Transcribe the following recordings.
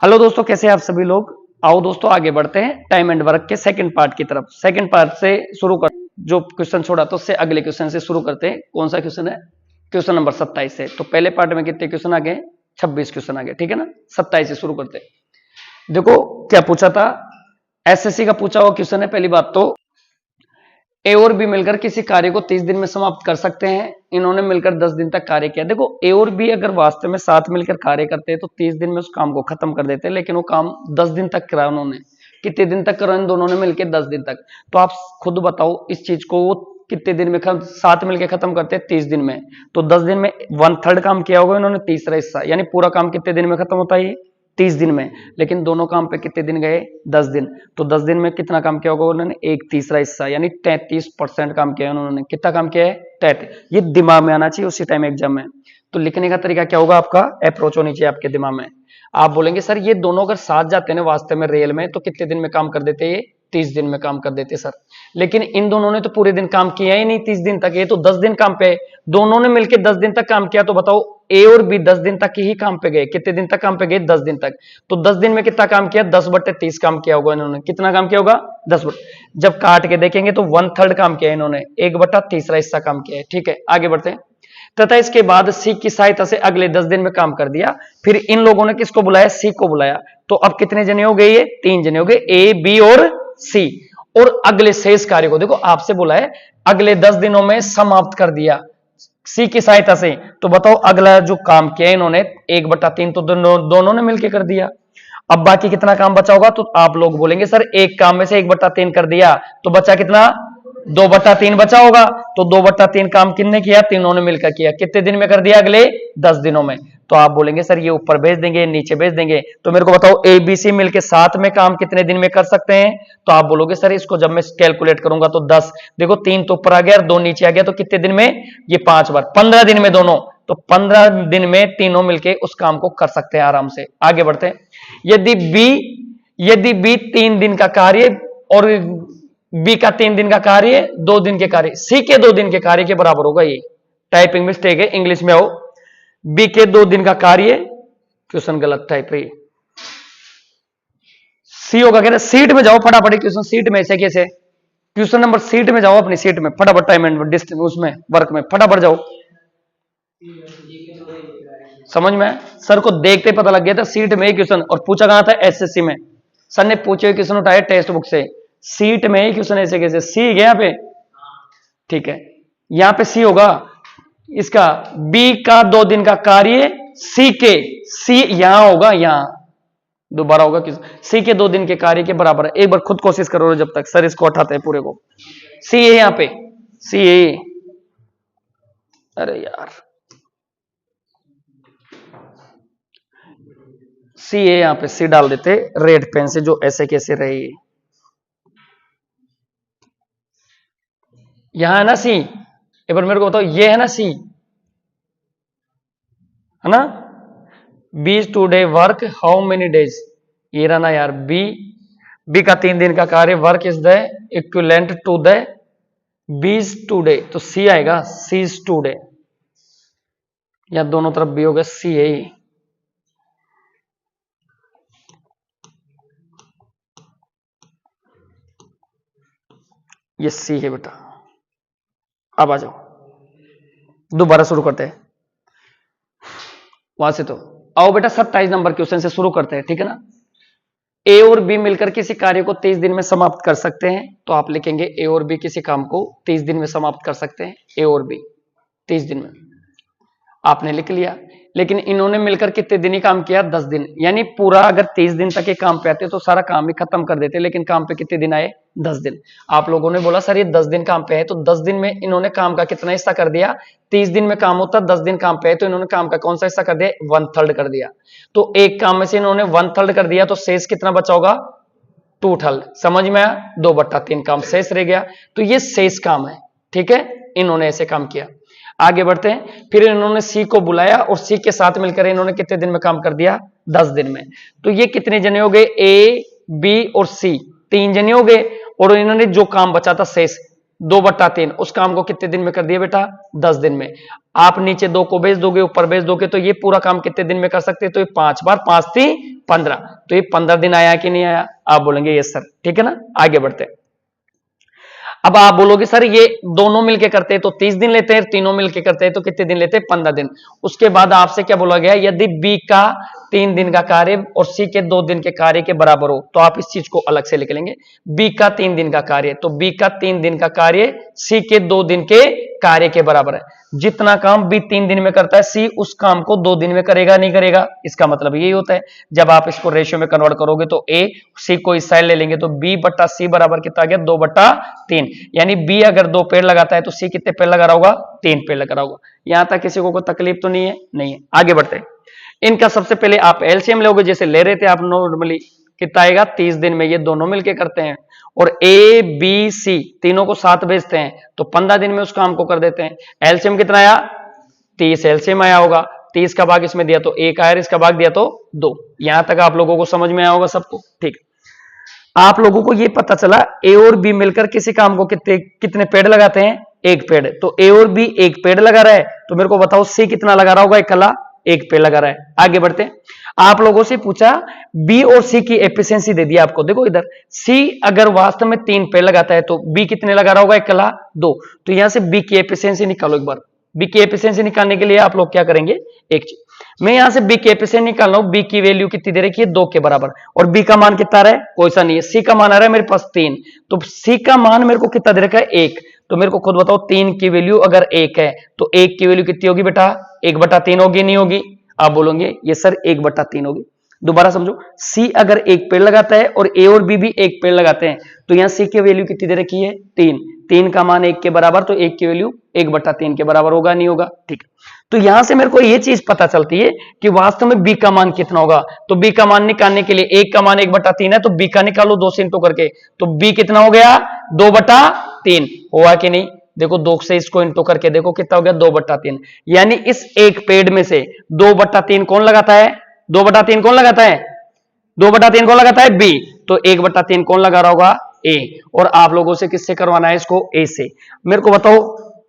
Hello दोस्तों, कैसे हैं आप सभी लोग। आओ दोस्तों आगे बढ़ते हैं टाइम एंड वर्क के सेकंड पार्ट की तरफ। सेकंड पार्ट से शुरू कर, जो क्वेश्चन छोड़ा तो उससे अगले क्वेश्चन से शुरू करते हैं। कौन सा क्वेश्चन है? क्वेश्चन नंबर 27 से। तो पहले पार्ट में कितने क्वेश्चन आ गए? 26 क्वेश्चन आ गए, ठीक है ना। 27 से शुरू करते हैं। देखो क्या पूछा था, एसएससी का पूछा हुआ क्वेश्चन है। पहली बात तो ए और बी मिलकर किसी कार्य को 30 दिन में समाप्त कर सकते हैं। इन्होंने मिलकर 10 दिन तक कार्य किया। देखो ए और बी अगर वास्तव में साथ मिलकर कार्य करते हैं तो 30 दिन में उस काम को खत्म कर देते हैं, लेकिन वो काम 10 दिन तक करा उन्होंने। कितने दिन तक करा इन दोनों ने मिलकर? 10 दिन तक। तो आप खुद बताओ इस चीज को वो कितने दिन में साथ मिलकर खत्म करते हैं? 30 दिन में। तो 10 दिन में 1/3 काम किया होगा इन्होंने, तीसरा हिस्सा, यानी पूरा काम कितने दिन में खत्म होता है? 30 दिन में। लेकिन दोनों काम पे कितने दिन गए? 10 दिन। तो 10 दिन में कितना काम किया होगा उन्होंने? एक तीसरा हिस्सा, यानी 33% काम किया है उन्होंने। कितना काम किया है? 33। ये दिमाग में आना चाहिए उसी टाइम एग्जाम में। तो लिखने का तरीका क्या होगा आपका? अप्रोच होनी चाहिए आपके दिमाग में। आप बोलेंगे सर ये दोनों अगर साथ जाते हैं वास्तव में रियल में तो कितने दिन में काम कर देते? ये 30 दिन में काम कर देते सर। लेकिन इन दोनों ने तो पूरे दिन काम किया ही नहीं 30 दिन तक, ये तो 10 दिन काम पे। दोनों ने मिलकर 10 दिन तक काम किया। तो बताओ ए और बी 10 दिन तक ही काम पे गए। कितने दिन तक काम पे गए? 10 दिन तक। तो 10 दिन में कितना काम किया? 10/30 काम किया होगा इन्होंने। कितना काम किया होगा? 10। जब काट के देखेंगे तो 1/3 काम किया इन्होंने, 1/3 हिस्सा काम किया है। ठीक है, आगे बढ़ते हैं। तथा इसके बाद सी की सहायता से अगले 10 दिन में काम कर दिया। फिर इन लोगों ने किसको बुलाया? सी को बुलाया। तो अब कितने जने हो गए? ये 3 जने हो गए, ए बी और सी। और अगले शेष कार्य को देखो आपसे बोला है अगले 10 दिनों में समाप्त कर दिया सी की सहायता से। तो बताओ अगला जो काम किया इन्होंने 1/3 तो दोनों ने मिलकर कर दिया। अब बाकी कितना काम बचा होगा? तो आप लोग बोलेंगे सर एक काम में से 1/3 कर दिया तो बचा कितना? 2/3 बचा होगा। तो 2/3 काम किसने किया? तीनों ने मिलकर किया। कितने दिन में कर दिया? अगले 10 दिनों में। तो आप बोलेंगे सर ये ऊपर भेज देंगे नीचे भेज देंगे। तो मेरे को बताओ ए बी सी मिलकर साथ में काम कितने दिन में कर सकते हैं? तो आप बोलोगे सर इसको जब मैं कैलकुलेट करूंगा तो 10। देखो 3 तो ऊपर आ गया और 2 नीचे आ गया, तो कितने दिन में? ये 5 बार, 15 दिन में दोनों। तो 15 दिन में तीनों मिलके उस काम को कर सकते हैं आराम से। आगे बढ़ते हैं। यदि बी 3 दिन का कार्य और बी का 3 दिन का कार्य 2 दिन के कार्य, सी के 2 दिन के कार्य के बराबर होगा। ये टाइपिंग मिस्टेक है, इंग्लिश में आओ। बी के 2 दिन का कार्य, क्वेश्चन गलत टाइप है। सी होगा, कह रहे सीट में जाओ फटाफट क्वेश्चन। सीट में ऐसे कैसे? क्वेश्चन नंबर सीट में जाओ, अपनी सीट में फटाफट, टाइम एंड डिस्टेंस उसमें वर्क में फटाफट जाओ। समझ में? सर को देखते पता लग गया था सीट में क्वेश्चन। और पूछा कहां था? एसएससी में। सर ने पूछे क्वेश्चन उठाए टेक्स्ट बुक से, सीट में ही क्वेश्चन ऐसे कैसे? सी गया पे, ठीक है, यहां पे सी होगा इसका। बी का 2 दिन का कार्य सी के, सी यहां होगा, यहां दोबारा होगा किस, सी के 2 दिन के कार्य के बराबर है। एक बार खुद कोशिश करो जब तक सर इसको हटाते हैं पूरे को। सी है यहां पे, सी है। अरे यार सी है यहां पे, सी डाल देते रेड पेन से, जो ऐसे कैसे रहे। यहां है ना सी, एक बार मेरे को बताओ, ये है ना सी, है ना। बीज today work how many days, ये रहा ना यार। बी का 3 दिन का कार्य, work is the equivalent to the बीज टूडे, तो सी आएगा, सीज टूडे। या दोनों तरफ बी होगा, सी है ये सी है बेटा। अब आ जाओ दोबारा शुरू करते हैं वहां से। तो आओ बेटा 27 नंबर क्वेश्चन से शुरू करते हैं, ठीक है ना। ए और बी मिलकर किसी कार्य को 30 दिन में समाप्त कर सकते हैं। तो आप लिखेंगे ए और बी किसी काम को 30 दिन में समाप्त कर सकते हैं। ए और बी 30 दिन में आपने लिख लिया। लेकिन इन्होंने मिलकर कितने दिन ही काम किया? 10 दिन। यानी पूरा अगर 30 दिन तक ये काम पे आते तो सारा काम ही खत्म कर देते, लेकिन काम पे कितने दिन आए? 10 दिन। आप लोगों ने बोला सर ये 10 दिन काम पे है, तो 10 दिन में इन्होंने काम का कितना हिस्सा कर दिया? 30 दिन में काम होता, 10 दिन काम पे है, तो इन्होंने काम का कौन सा हिस्सा कर दिया? 1/3 कर दिया। तो एक काम में से इन्होंने 1/3 कर दिया, तो शेष कितना बचा होगा? 2/3। समझ में आया? 2/3 काम शेष रह गया। तो ये शेष काम है, ठीक है, इन्होंने ऐसे काम किया। आगे बढ़ते हैं। फिर इन्होंने सी को बुलाया और सी के साथ मिलकर इन्होंने कितने दिन में काम कर दिया? 10 दिन में। तो ये कितने जने हो गए? ए बी और सी 3 जने हो गए। और इन्होंने जो काम बचा था शेष 2/3, उस काम को कितने दिन में कर दिया बेटा? 10 दिन में। आप नीचे 2 को भेज दोगे, ऊपर भेज दोगे, तो ये पूरा काम कितने दिन में कर सकते हैं? तो ये 5 बार, 5 3 15। तो ये 15 दिन आया कि नहीं आया? आप बोलेंगे यस सर, ठीक है ना। आगे बढ़ते हैं। अब आप बोलोगे सर ये दोनों मिलके करते हैं तो 30 दिन लेते हैं, तीनों मिलके करते हैं तो कितने दिन लेते हैं? 15 दिन। उसके बाद आपसे क्या बोला गया? यदि बी का 3 दिन का कार्य और सी के 2 दिन के कार्य के बराबर हो तो आप इस चीज को अलग से लिख लेंगे। बी का 3 दिन का कार्य, तो बी का 3 दिन का कार्य सी के 2 दिन के कार्य के बराबर है। जितना काम बी 3 दिन में करता है सी उस काम को 2 दिन में करेगा, नहीं करेगा? इसका मतलब यही होता है। जब आप इसको रेशियो में कन्वर्ट करोगे तो ए सी को इस साइड ले लेंगे तो बी बट्टा सी बराबर कितना आ गया? 2/3। यानी बी अगर 2 पेड़ लगाता है तो सी कितने पेड़ लगा रहा होगा? 3 पेड़ लगा रहा होगा। यहां तक किसी को कोई तकलीफ तो नहीं है? नहीं है। आगे बढ़ते हैं। इनका सबसे पहले आप एलसीएम लोगे, जैसे ले रहे थे आप नॉर्मली, कितना आएगा? 30 दिन में ये दोनों मिलके करते हैं और ए बी सी तीनों को साथ भेजते हैं तो 15 दिन में उस काम को कर देते हैं। एलसीएम कितना आया? 30 एलसीएम आया होगा। 30 का भाग इसमें दिया तो 1 आया, इसका भाग दिया तो 2। यहां तक आप लोगों को समझ में आया होगा सबको, ठीक। आप लोगों को यह पता चला ए और बी मिलकर किसी काम को कितने पेड़ लगाते हैं? 1 पेड़। तो ए और बी 1 पेड़ लगा रहा है तो मेरे को बताओ सी कितना लगा रहा होगा? इकल्ला 1 पेड़ लगा रहा है। आगे बढ़ते हैं। आप लोगों से पूछा बी और सी की एफिशिएंसी दे दिया आपको। देखो इधर सी अगर वास्तव में 3 पेड़ लगाता है तो बी कितने लगा रहा होगा? इकल्ला 2। तो यहां से बी की एफिशिएंसी निकालो एक बार। बी की एफिशिएंसी निकालने के लिए आप लोग क्या करेंगे? एक चीज, मैं यहां से बी की एफिशिएंसी निकाल रहा हूं। बी की वैल्यू कितनी दे रखी है? 2 के बराबर। और बी का मान कितना आ रहा है? कोई सा नहीं है। सी का मान आ रहा है मेरे पास 3। तो सी का मान मेरे को कितना दे रखा है? 1। तो मेरे को खुद बताओ 3 की वैल्यू अगर 1 है तो 1 की वैल्यू कितनी होगी बेटा? 1/3 होगी, नहीं होगी? आप बोलोगे ये सर 1/3 होगी। दोबारा समझो, सी अगर 1 पेड़ लगाता है और ए और बी भी 1 पेड़ लगाते हैं तो यहां सी की वैल्यू कितनी दे रखी है? 3। 3 का मान 1 के बराबर तो 1 की वैल्यू 1/3 के बराबर होगा, नहीं होगा? ठीक। तो यहां से मेरे को यह चीज पता चलती है कि वास्तव में बी का मान कितना होगा। तो बी का मान निकालने के लिए 1 का मान 1/3 है तो बी का निकालो 2 से इंटू करके। तो बी कितना हो गया? 2/3 हुआ कि नहीं? देखो 2 से इसको इंटू करके देखो कितना हो गया? 2/3। यानी इस 1 पेड़ में से 2/3 कौन लगाता है? 2/3 कौन लगाता है? 2/3 कौन लगाता है? बी। तो 1/3 कौन लगा रहा होगा? ए। और आप लोगों से किससे करवाना है इसको? ए से। मेरे को बताओ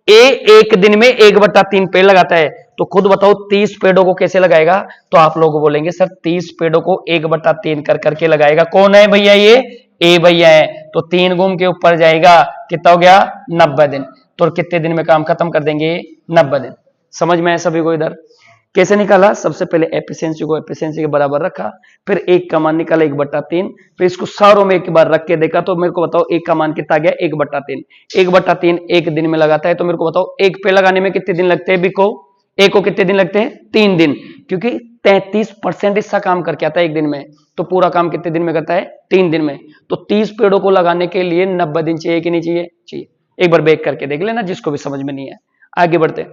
ए एक दिन में 1/3 पेड़ लगाता है तो खुद बताओ 30 पेड़ों को कैसे लगाएगा? तो आप लोग बोलेंगे सर 30 पेड़ों को 1/3 कर करके लगाएगा। कौन है भैया? ये ए भैया है। तो 3 घूम के ऊपर जाएगा, कितना हो गया? 90 दिन। तो कितने दिन में काम खत्म कर देंगे? 90 दिन। समझ में आया सभी को? इधर कैसे निकाला? सबसे पहले एफिशिएंसी को एफिशिएंसी के बराबर रखा, फिर 1 का मान निकाला 1/3, फिर इसको सारों में एक बार रख के देखा तो मेरे को बताओ 1 का मान कितना आ गया? 1/3। 1/3 1 दिन में लगाता है तो मेरे को बताओ 1 पे लगाने में कितने दिन लगते हैं? बी को ए को कितने दिन लगते हैं? 3 दिन। क्योंकि 33% इसका काम करके आता है 1 दिन में। तो पूरा काम कितने दिन में करता है? 3 दिन में। तो 30 पेड़ों को लगाने के लिए 90 दिन चाहिए कि नहीं चाहिए? चाहिए। एक बार बैक करके देख लेना जिसको भी समझ में नहीं है। आगे बढ़ते हैं।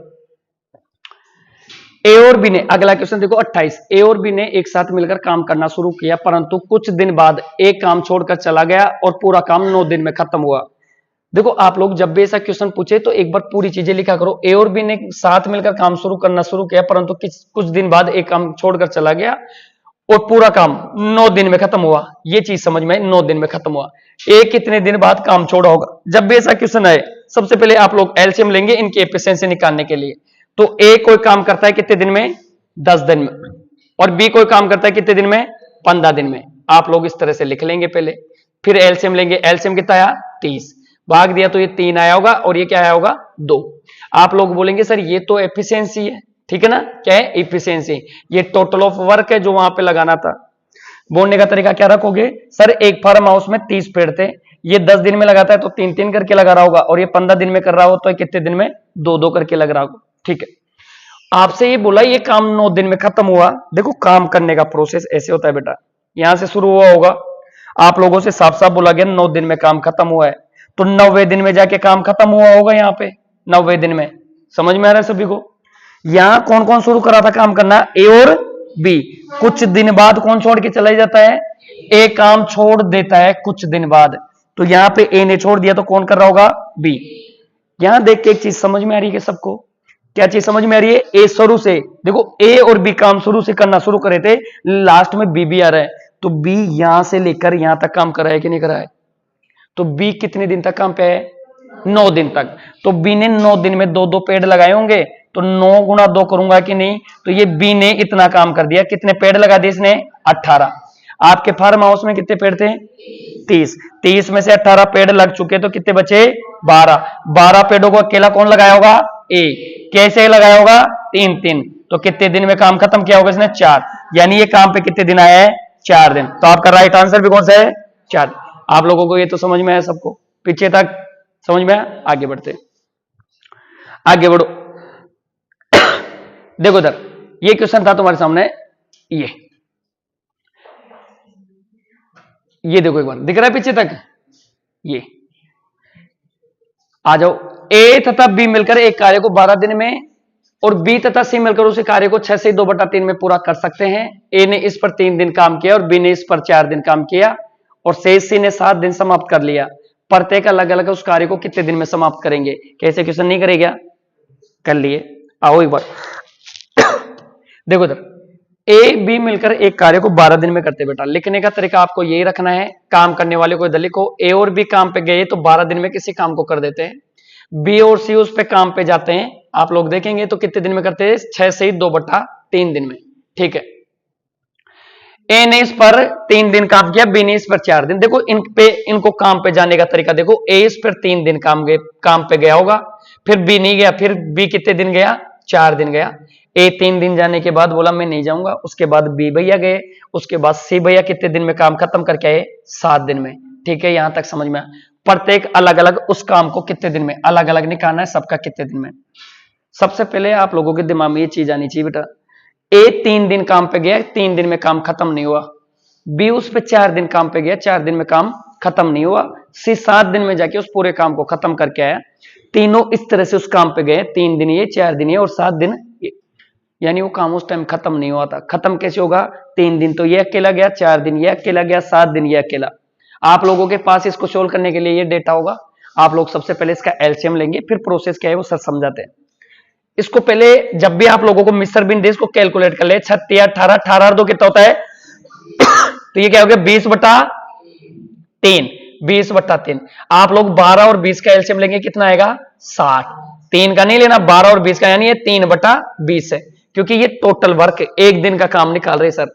ए और बी ने, अगला क्वेश्चन देखो 28। ए और बी ने एक साथ मिलकर काम करना शुरू किया परंतु कुछ दिन बाद एक काम छोड़कर चला गया और पूरा काम 9 दिन में खत्म हुआ। देखो आप लोग जब भी ऐसा क्वेश्चन पूछे तो एक बार पूरी चीजें लिखा करो। ए और बी ने साथ मिलकर काम करना शुरू किया परंतु कुछ दिन बाद एक काम छोड़कर चला गया और पूरा काम 9 दिन में खत्म हुआ। ये चीज समझ में, 9 दिन में खत्म हुआ। ए कितने दिन बाद काम छोड़ा होगा? जब भी ऐसा क्वेश्चन आए सबसे पहले आप लोग एलसीएम लेंगे इनकी एफिशिएंसी निकालने के लिए। तो ए कोई काम करता है कितने दिन में? 10 दिन में। और बी कोई काम करता है कितने दिन में? 15 दिन में। आप लोग इस तरह से लिख लेंगे पहले, फिर एलसीएम लेंगे। एलसीएम कितना आया? 30। भाग दिया तो ये 3 आया होगा और ये क्या आया होगा? 2। आप लोग बोलेंगे सर ये तो एफिशिएंसी है, ठीक है ना? क्या है? एफिशिएंसी। ये टोटल ऑफ वर्क है जो वहां पे लगाना था। बोलने का तरीका क्या रखोगे? सर एक फार्म हाउस में 30 पेड़ थे, ये 10 दिन में लगाता है तो 3-3 करके लगा रहा होगा और ये 15 दिन में कर रहा हो तो कितने दिन में? 2-2 करके लग रहा होगा। ठीक है। आपसे ये बोला ये काम 9 दिन में खत्म हुआ। देखो काम करने का प्रोसेस ऐसे होता है बेटा, यहां से शुरू हुआ होगा, आप लोगों से साफ साफ बोला गया 9 दिन में काम खत्म हुआ है तो 9वें दिन में जाके काम खत्म हुआ होगा। यहां पे 9वें दिन में, समझ में आ रहा है सभी को? यहां कौन कौन शुरू करा था काम करना? ए और बी। कुछ दिन बाद कौन छोड़ के चला जाता है? ए काम छोड़ देता है कुछ दिन बाद। तो यहां पे ए ने छोड़ दिया तो कौन कर रहा होगा? बी। यहां देख के एक चीज समझ में आ रही है सबको? क्या चीज समझ में आ रही है? ए शुरू से, देखो ए और बी काम शुरू से करना शुरू करे थे, लास्ट में बी भी आ रहा है तो बी यहां से लेकर यहां तक काम करा है कि नहीं करा है? तो बी कितने दिन तक काम पे है? 9 दिन तक। तो बी ने 9 दिन में 2-2 पेड़ लगाए होंगे, तो 9 गुणा 2 करूंगा कि नहीं, तो ये बी ने इतना काम कर दिया। कितने पेड़ लगा दिए इसने? 18। आपके फार्म हाउस में कितने पेड़ थे? 30। 30 में से 18 पेड़ लग चुके तो कितने बचे? 12। 12 पेड़ों को अकेला कौन लगाया होगा? ए। कैसे लगाया होगा? 3-3। तो कितने दिन में काम खत्म किया होगा इसने? 4। यानी ये काम पे कितने दिन आया है? 4 दिन। तो आपका राइट आंसर भी कौन सा है? 4। आप लोगों को ये तो समझ में आया सबको? पीछे तक समझ में आया? आगे बढ़ते, आगे बढ़ो। देखो इधर, ये क्वेश्चन था तुम्हारे सामने, ये देखो एक बार, दिख रहा है पीछे तक? ये आ जाओ। ए तथा बी मिलकर एक कार्य को 12 दिन में और बी तथा सी मिलकर उसी कार्य को 6 से 2/3 में पूरा कर सकते हैं। ए ने इस पर 3 दिन काम किया और बी ने इस पर 4 दिन काम किया और शेष सी ने 7 दिन समाप्त कर लिया। प्रत्येक अलग अलग उस कार्य को कितने दिन में समाप्त करेंगे? कैसे क्वेश्चन नहीं करेगा? कर लिए। आओ एक बार देखो इधर, ए बी मिलकर एक कार्य को 12 दिन में करते। बेटा लिखने का तरीका आपको यही रखना है। काम करने वाले को इधर लिखो। ए और बी काम पे गए तो 12 दिन में किसी काम को कर देते हैं। बी और सी उस पे काम पे जाते हैं, आप लोग देखेंगे तो कितने दिन में करते हैं? 6 से 2/3 दिन में। ठीक है, ए ने इस पर 3 दिन काम किया, बी ने इस पर 4 दिन। देखो इन पे, इनको काम पे जाने का तरीका देखो। ए इस पर 3 दिन काम पे गया होगा, फिर बी नहीं गया, फिर बी कितने दिन गया? 4 दिन गया। ए 3 दिन जाने के बाद बोला मैं नहीं जाऊंगा, उसके बाद बी भैया गए, उसके बाद सी भैया कितने दिन में काम खत्म करके आए? 7 दिन में। ठीक है, यहां तक समझ में? प्रत्येक अलग अलग उस काम को कितने दिन में, अलग अलग निकालना है सबका कितने दिन में। सबसे पहले आप लोगों के दिमाग में ये चीज आनी चाहिए बेटा, ए 3 दिन काम पे गया, 3 दिन में काम खत्म नहीं हुआ। बी उस पे 4 दिन काम पे गया, 4 दिन में काम खत्म नहीं हुआ। सी 7 दिन में जाके उस पूरे काम को खत्म करके आया। तीनों इस तरह से उस काम पे गए, 3 दिन ये, 4 दिन ये और 7 दिन ये। यानी वो काम उस टाइम खत्म नहीं हुआ था। खत्म कैसे होगा? 3 दिन तो ये अकेला गया, 4 दिन ये अकेला गया, 7 दिन ये अकेला। आप लोगों के पास इसको सोल्व करने के लिए ये डेटा होगा। आप लोग सबसे पहले इसका एलसीएम लेंगे, फिर प्रोसेस क्या है वो सर समझाते हैं। इसको पहले जब भी आप लोगों को मिस्र बिन दे, इसको कैलकुलेट कर ले। 36, 18, 18 और 2 कितना होता है? तो ये क्या हो गया? 20/3। 20/3। आप लोग 12 और 20 का एलसीएम लेंगे, कितना आएगा? 60। 3 का नहीं लेना, 12 और 20 का, यानी ये 3/20 है, क्योंकि ये टोटल वर्क एक दिन का काम निकाल रहे सर।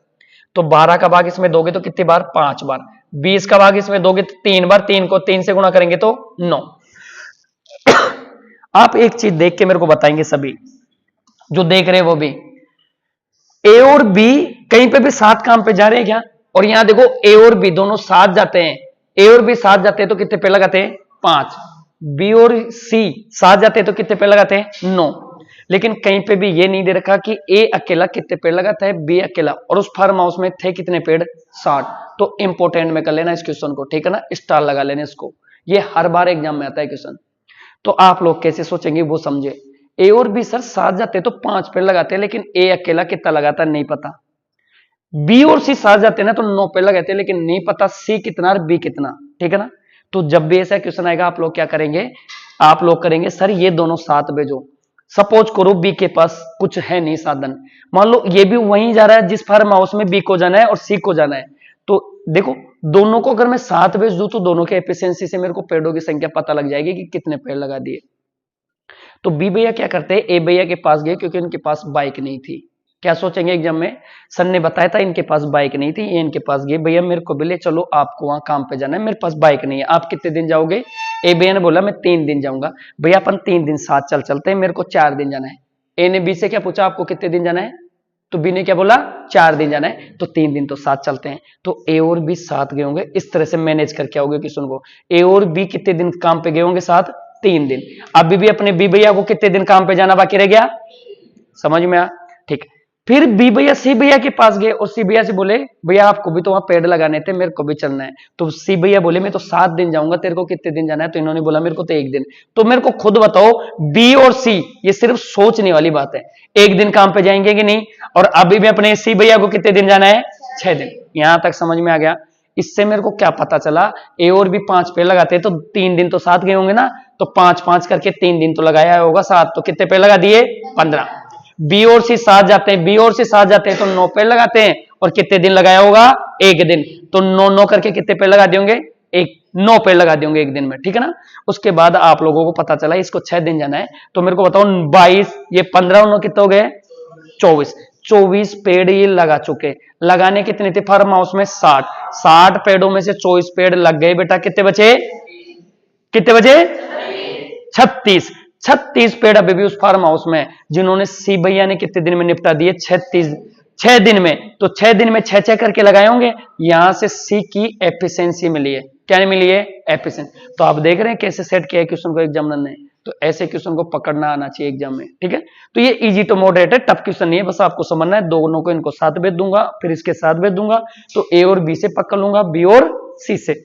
तो 12 का भाग इसमें दोगे तो कितनी बार? 5 बार। 20 का भाग इसमें दोगे तो 3 बार। 3 को 3 से गुणा करेंगे तो 9। आप एक चीज देख के मेरे को बताएंगे, सभी जो देख रहे हैं वो भी, ए और बी कहीं पे भी साथ काम पे जा रहे हैं क्या? और यहां देखो ए और बी दोनों साथ जाते हैं। ए और बी साथ जाते हैं तो कितने पेड़ लगाते हैं? 5। बी और सी साथ जाते हैं तो कितने पेड़ लगाते हैं? 9। लेकिन कहीं पे भी ये नहीं दे रखा कि ए अकेला कितने पेड़ लगाता है, बी अकेला। और उस फार्म हाउस में थे कितने पेड़? 60। तो इंपोर्टेंट में कर लेना इस क्वेश्चन को, ठीक है ना? स्टार लगा लेना इसको, ये हर बार एग्जाम में आता है क्वेश्चन। तो आप लोग कैसे सोचेंगे वो समझे। ए और बी सर साथ जाते तो 5 पेड़ लगाते हैं, लेकिन ए अकेला कितना लगाता नहीं पता। बी और सी साथ जाते ना तो 9 पेड़ लगाते हैं, लेकिन नहीं पता सी कितना और बी कितना, ठीक है ना? तो जब भी ऐसा क्वेश्चन आएगा आप लोग क्या करेंगे? आप लोग करेंगे सर ये दोनों साथ भेजो। सपोज करो बी के पास कुछ है नहीं साधन, मान लो ये भी वहीं जा रहा है जिस फार्म हाउस में बी को जाना है और सी को जाना है। तो देखो दोनों को अगर मैं साथ भेज दूं तो दोनों के एफिशिएंसी से मेरे को पेड़ों की संख्या पता लग जाएगी कि कितने पेड़ लगा दिए। तो बी भैया क्या करते हैं? ए भैया के पास गए, क्योंकि इनके पास बाइक नहीं थी। क्या सोचेंगे एग्जाम में? सर ने बताया था इनके पास बाइक नहीं थी, ये इनके पास गए, भैया मेरे को भी ले चलो, आपको वहां काम पे जाना है, मेरे पास बाइक नहीं है, आप कितने दिन जाओगे? ए भैया ने बोला मैं 3 दिन जाऊंगा। भैया अपन 3 दिन साथ चलते हैं, मेरे को 4 दिन जाना है। ए ने बी से क्या पूछा? आपको कितने दिन जाना है? तो बी ने क्या बोला? 4 दिन जाना है। तो 3 दिन तो साथ चलते हैं। तो ए और बी साथ गए होंगे, इस तरह से मैनेज करके आओगे क्वेश्चन को। ए और बी कितने दिन काम पे गए होंगे साथ? 3 दिन। अभी भी अपने बी भैया को कितने दिन काम पे जाना बाकी रह गया? समझ में आ? ठीक। फिर बी भैया सी भैया के पास गए और सी भैया से बोले भैया आपको भी तो वहां पेड़ लगाने थे, मेरे को भी चलना है। तो सी भैया बोले मैं तो 7 दिन जाऊंगा, तेरे को कितने दिन जाना है? तो इन्होंने बोला मेरे को तो 1 दिन। तो मेरे को खुद बताओ, बी और सी ये सिर्फ सोचने वाली बात है, 1 दिन काम पे जाएंगे कि नहीं? और अभी भी अपने सी भैया को कितने दिन जाना है? 6 दिन। यहां तक समझ में आ गया? इससे मेरे को क्या पता चला? ए और भी 5 पेड़ लगाते तो 3 दिन तो साथ गए होंगे ना, तो 5-5 करके 3 दिन तो लगाया होगा साथ, तो कितने पेड़ लगा दिए? 15। बी और सी साथ जाते हैं, बी और सी साथ जाते हैं तो 9 पेड़ लगाते हैं, और कितने दिन लगाया होगा? 1 दिन। तो 9-9 करके कितने पेड़ लगा दिए होंगे? 1 9 पेड़ लगा दिए होंगे एक दिन में, ठीक है ना। उसके बाद आप लोगों को पता चला इसको 6 दिन जाना है, तो मेरे को बताओ 22, ये 15 9 कितने हो गए, 24 पेड़ ये लगा चुके। लगाने कितने थे फार्म हाउस में, 60 पेड़ों में से 24 पेड़ लग गए बेटा, कितने बचे, कितने बचे, 36 पेड़ अभी भी उस फार्म हाउस में, जिन्होंने सी भैया ने कितने दिन में निपटा दिए, 6 दिन में। तो 6 दिन में 6 करके लगाए होंगे, यहां से सी की एफिशिएंसी मिली है, क्या मिली है, एफिशिएंसी। तो आप देख रहे हैं कैसे सेट किया है क्वेश्चन को एग्जामिनर ने। तो ऐसे क्वेश्चन को पकड़ना आना चाहिए एग्जाम में, ठीक है। तो ये इजी टू मॉडरेट है, टफ क्वेश्चन नहीं है, बस आपको समझना है। दोनों को इनको साथ भेज दूंगा, फिर इसके साथ भेज दूंगा, तो ए और बी से पकड़ लूंगा, बी और सी से।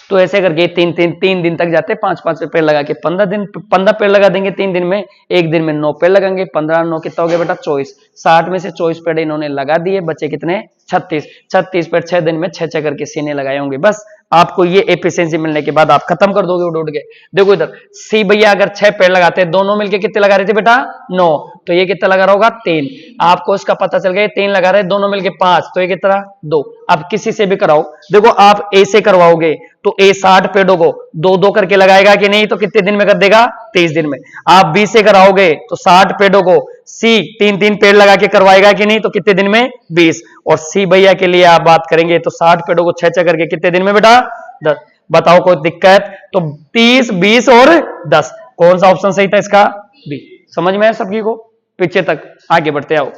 तो ऐसे करके 3 दिन तक जाते हैं, 5 पेड़ लगा के 15 पेड़ लगा देंगे 3 दिन में, एक दिन में 9 पेड़ लगाएंगे, 15 9 कितना हो गया बेटा, 24। 60 में से 24 पेड़ इन्होंने लगा दिए, बचे कितने, 36 पेड़ 6 दिन में 6 करके सीने लगाए होंगे। बस आपको ये एफिशिएंसी मिलने के बाद आप खत्म कर दोगे उड़ के। देखो इधर सी भैया अगर 6 पेड़ लगाते हैं, दोनों मिलके कितने लगा रहे थे बेटा, 9, तो ये कितना लगा रहा होगा, 3। आपको इसका पता चल गया 3 लगा रहे, दोनों मिलके 5, तो ये कितना, 2। अब किसी से भी कराओ, देखो आप ए से करवाओगे तो ए 60 पेड़ों को 2 करके लगाएगा कि नहीं, तो कितने दिन में कर देगा, 23 दिन में। आप बी से कराओगे तो 60 पेड़ों को सी 3 पेड़ लगा के करवाएगा कि नहीं, तो कितने दिन में, 20। और सी भैया के लिए आप बात करेंगे तो 60 पेड़ों को 6 करके कितने दिन में बेटा, 10। बताओ कोई दिक्कत, तो 30 20 और 10, कौन सा ऑप्शन सही था इसका, बी। समझ में है सबकी को, पीछे तक आगे बढ़ते आओ।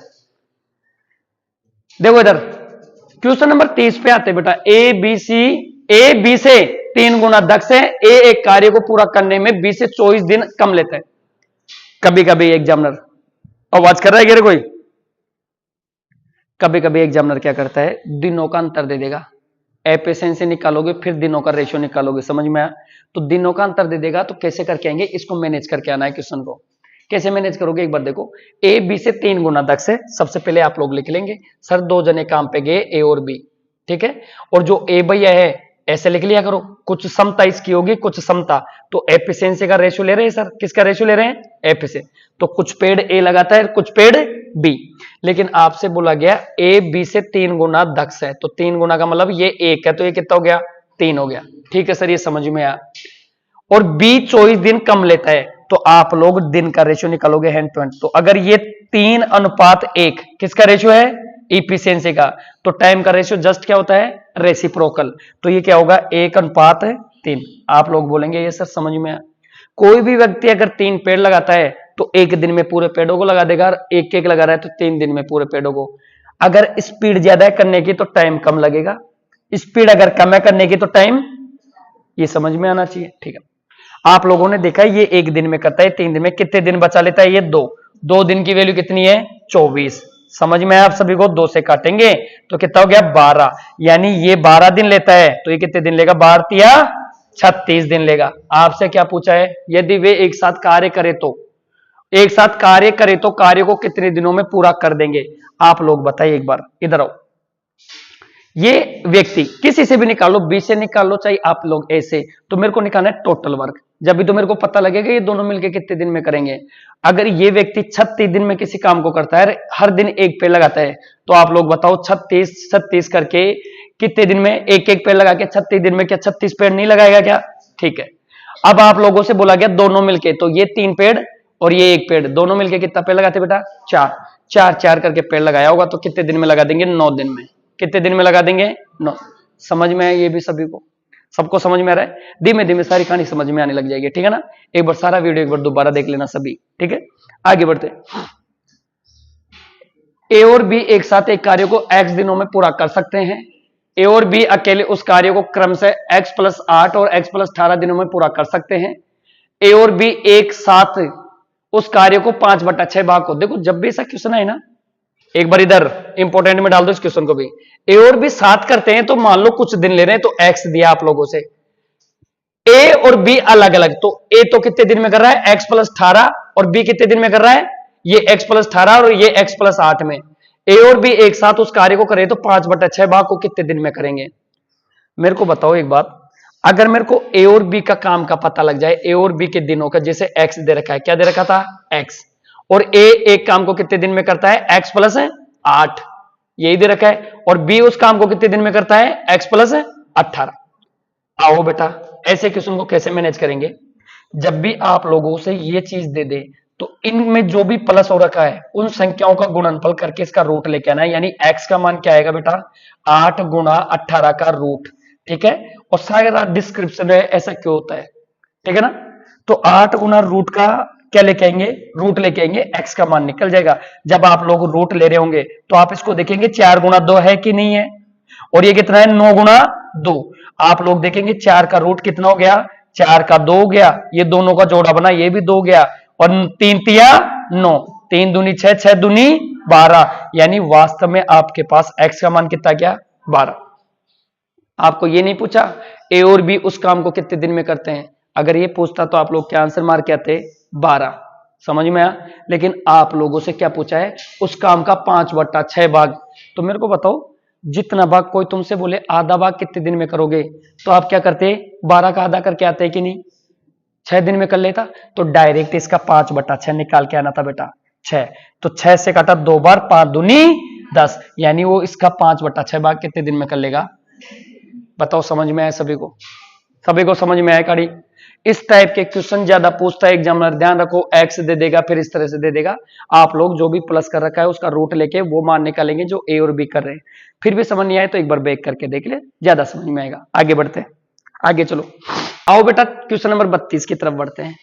देखो इधर क्वेश्चन नंबर 30 पे आते बेटा, ए बी से 3 गुना दक्ष है, ए एक कार्य को पूरा करने में बी से 24 दिन कम लेता है। कभी कभी एग्जामिनर, आवाज कर रहा है क्या कोई, कभी कभी एग्जामिनर क्या करता है, दिनों का अंतर दे देगा, एफिशिएंसी निकालोगे फिर दिनों का रेशियो निकालोगे, समझ में आया। तो दिनों का अंतर दे देगा, तो कैसे करके आएंगे, इसको मैनेज करके आना है क्वेश्चन को। कैसे मैनेज करोगे, एक बार देखो, ए बी से 3 गुना दक्ष है। सबसे पहले आप लोग लिख लेंगे, सर 2 जने काम पे गए, ए और बी, ठीक है। और जो ए भैया है ऐसे लिख लिया करो, कुछ समता इसकी होगी, कुछ समता, तो एफिशिएंसी का रेशियो ले रहे हैं सर, किसका रेशियो ले रहे हैं, एफिशिएंसी। तो कुछ पेड़ ए लगाता है, कुछ पेड़ बी। लेकिन आपसे बोला गया ए बी से 3 गुना दक्ष है, तो 3 गुना का मतलब ये 1 है, तो ये कितना हो गया, 3 हो गया, ठीक है सर, ये समझ में आया। और बी 24 दिन कम लेता है, तो आप लोग दिन का रेशियो निकालोगे हैंड टू हैंड। तो अगर ये 3:1 किसका रेशियो है, इफिशियंसी का, तो टाइम का रेशियो जस्ट क्या होता है, रेसिप्रोकल। तो ये क्या होगा, 1:3। आप लोग बोलेंगे ये सर समझ में आया। कोई भी व्यक्ति अगर 3 पेड़ लगाता है तो एक दिन में पूरे पेड़ों को लगा देगा, एक एक लगा रहा है तो 3 दिन में पूरे पेड़ों को। अगर स्पीड ज्यादा है करने की तो टाइम कम लगेगा, स्पीड अगर कम है करने की तो टाइम, ये समझ में आना चाहिए, ठीक है। आप लोगों ने देखा ये एक दिन में करता है, 3 दिन में कितने दिन बचा लेता है, ये 2 दिन की वैल्यू कितनी है, 24। समझ में आप सभी को, 2 से काटेंगे तो कितना हो गया, 12। यानी ये 12 दिन लेता है, तो ये कितने दिन लेगा, 12 या 36 दिन लेगा। आपसे क्या पूछा है, यदि वे एक साथ कार्य करे तो, एक साथ कार्य करे तो कार्य को कितने दिनों में पूरा कर देंगे। आप लोग बताइए एक बार, इधर आओ। ये व्यक्ति किसी से भी निकालो, बी से निकाल लो, चाहे आप लोग ऐसे, तो मेरे को निकालना है टोटल वर्क, जब भी तो मेरे को पता लगेगा ये दोनों मिलके कितने दिन में करेंगे। अगर ये व्यक्ति 36 दिन में किसी काम को करता है, हर दिन एक पेड़ लगाता है, तो आप लोग बताओ 36 करके कितने दिन में, एक एक पेड़ लगा के 36 दिन में क्या 36 पेड़ नहीं लगाएगा क्या, ठीक है। अब आप लोगों से बोला गया दोनों मिलके, तो ये 3 पेड़ और ये 1 पेड़, दोनों मिलके कितना पेड़ लगाते बेटा, 4 करके पेड़ लगाया होगा, तो कितने दिन में लगा देंगे, 9 दिन में। कितने दिन में लगा देंगे, 9। समझ में है ये भी सभी को, सबको समझ में आ रहा है। धीमे धीमे सारी कहानी समझ में आने लग जाएगी, ठीक है ना। एक बार सारा वीडियो एक बार दोबारा देख लेना सभी, ठीक है। आगे बढ़ते, ए और बी एक साथ एक कार्य को x दिनों में पूरा कर सकते हैं। ए और बी अकेले उस कार्य को क्रम से x+8 और x+18 दिनों में पूरा कर सकते हैं। ए और बी एक साथ उस कार्य को 5/6 भाग को, देखो जब भी ऐसा क्वेश्चन है ना, एक बार इधर इंपोर्टेंट में डाल दो इस क्वेश्चन को भी। ए और बी साथ करते हैं, तो मान लो कुछ दिन ले रहे हैं, तो x दिया आप लोगों से, ए और बी अलग अलग, तो ए तो कितने दिन में कर रहा है, x+18, और बी कितने दिन में कर रहा है, ये x+18 और ये x+8 में। ए और बी एक साथ उस कार्य को करें तो 5/6 भाग को कितने दिन में करेंगे। मेरे को बताओ एक बात, अगर मेरे को ए और बी का काम का पता लग जाए, ए और बी के दिनों का, जैसे x दे रखा है, क्या दे रखा था, x, और ए एक काम को कितने दिन में करता है, x+8, यही दे रखा है, और बी उस काम को कितने दिन में करता है, x+18। आओ बेटा, ऐसे क्वेश्चन को कैसे मैनेज करेंगे। जब भी आप लोगों से ये चीज दे दे तो इनमें जो भी प्लस हो रखा है उन संख्याओं का गुणनफल करके इसका रूट लेके आना है। यानी x का मान क्या आएगा बेटा, 8 गुणा 18 का रूट। ठीक है, और सारा डिस्क्रिप्शन है ऐसा क्यों होता है, ठीक है ना। तो 8 गुना रूट का क्या लेके आएंगे, रूट लेके आएंगे, x का मान निकल जाएगा। जब आप लोग रूट ले रहे होंगे तो आप इसको देखेंगे 4 गुना 2 है कि नहीं है, और ये कितना है 9 गुना 2। आप लोग देखेंगे 4 का रूट कितना हो गया, 4 का 2 हो गया, ये दोनों का जोड़ा बना ये भी 2 गया, और 3 तिया 9, 3 दूनी 6, 6 दूनी 12। यानी वास्तव में आपके पास x का मान कितना गया, 12। आपको ये नहीं पूछा ए और बी उस काम को कितने दिन में करते हैं, अगर ये पूछता तो आप लोग क्या आंसर मार के आते, 12। समझ में आया। लेकिन आप लोगों से क्या पूछा है, उस काम का 5/6 भाग। तो मेरे को बताओ, जितना भाग कोई तुमसे बोले आधा भाग कितने दिन में करोगे, तो आप क्या करते, 12 का आधा करके आते कि नहीं, 6 दिन में कर लेता। तो डायरेक्ट इसका 5/6 निकाल के आना था बेटा, 6। तो 6 से काटा 2 बार, 5 दूनी 10, यानी वो इसका 5/6 भाग कितने दिन में कर लेगा। बताओ समझ में आया सभी को, सभी को समझ में आया काड़ी। इस टाइप के क्वेश्चन ज्यादा पूछता है एग्जामिनर, ध्यान रखो, एक्स दे देगा फिर इस तरह से दे देगा। आप लोग जो भी प्लस कर रखा है उसका रूट लेके वो मान निकालेंगे जो ए और बी कर रहे हैं। फिर भी समझ नहीं आए तो एक बार बैक करके देख ले, ज्यादा समझ में आएगा। आगे बढ़ते हैं, आगे चलो। आओ बेटा क्वेश्चन नंबर 32 की तरफ बढ़ते हैं।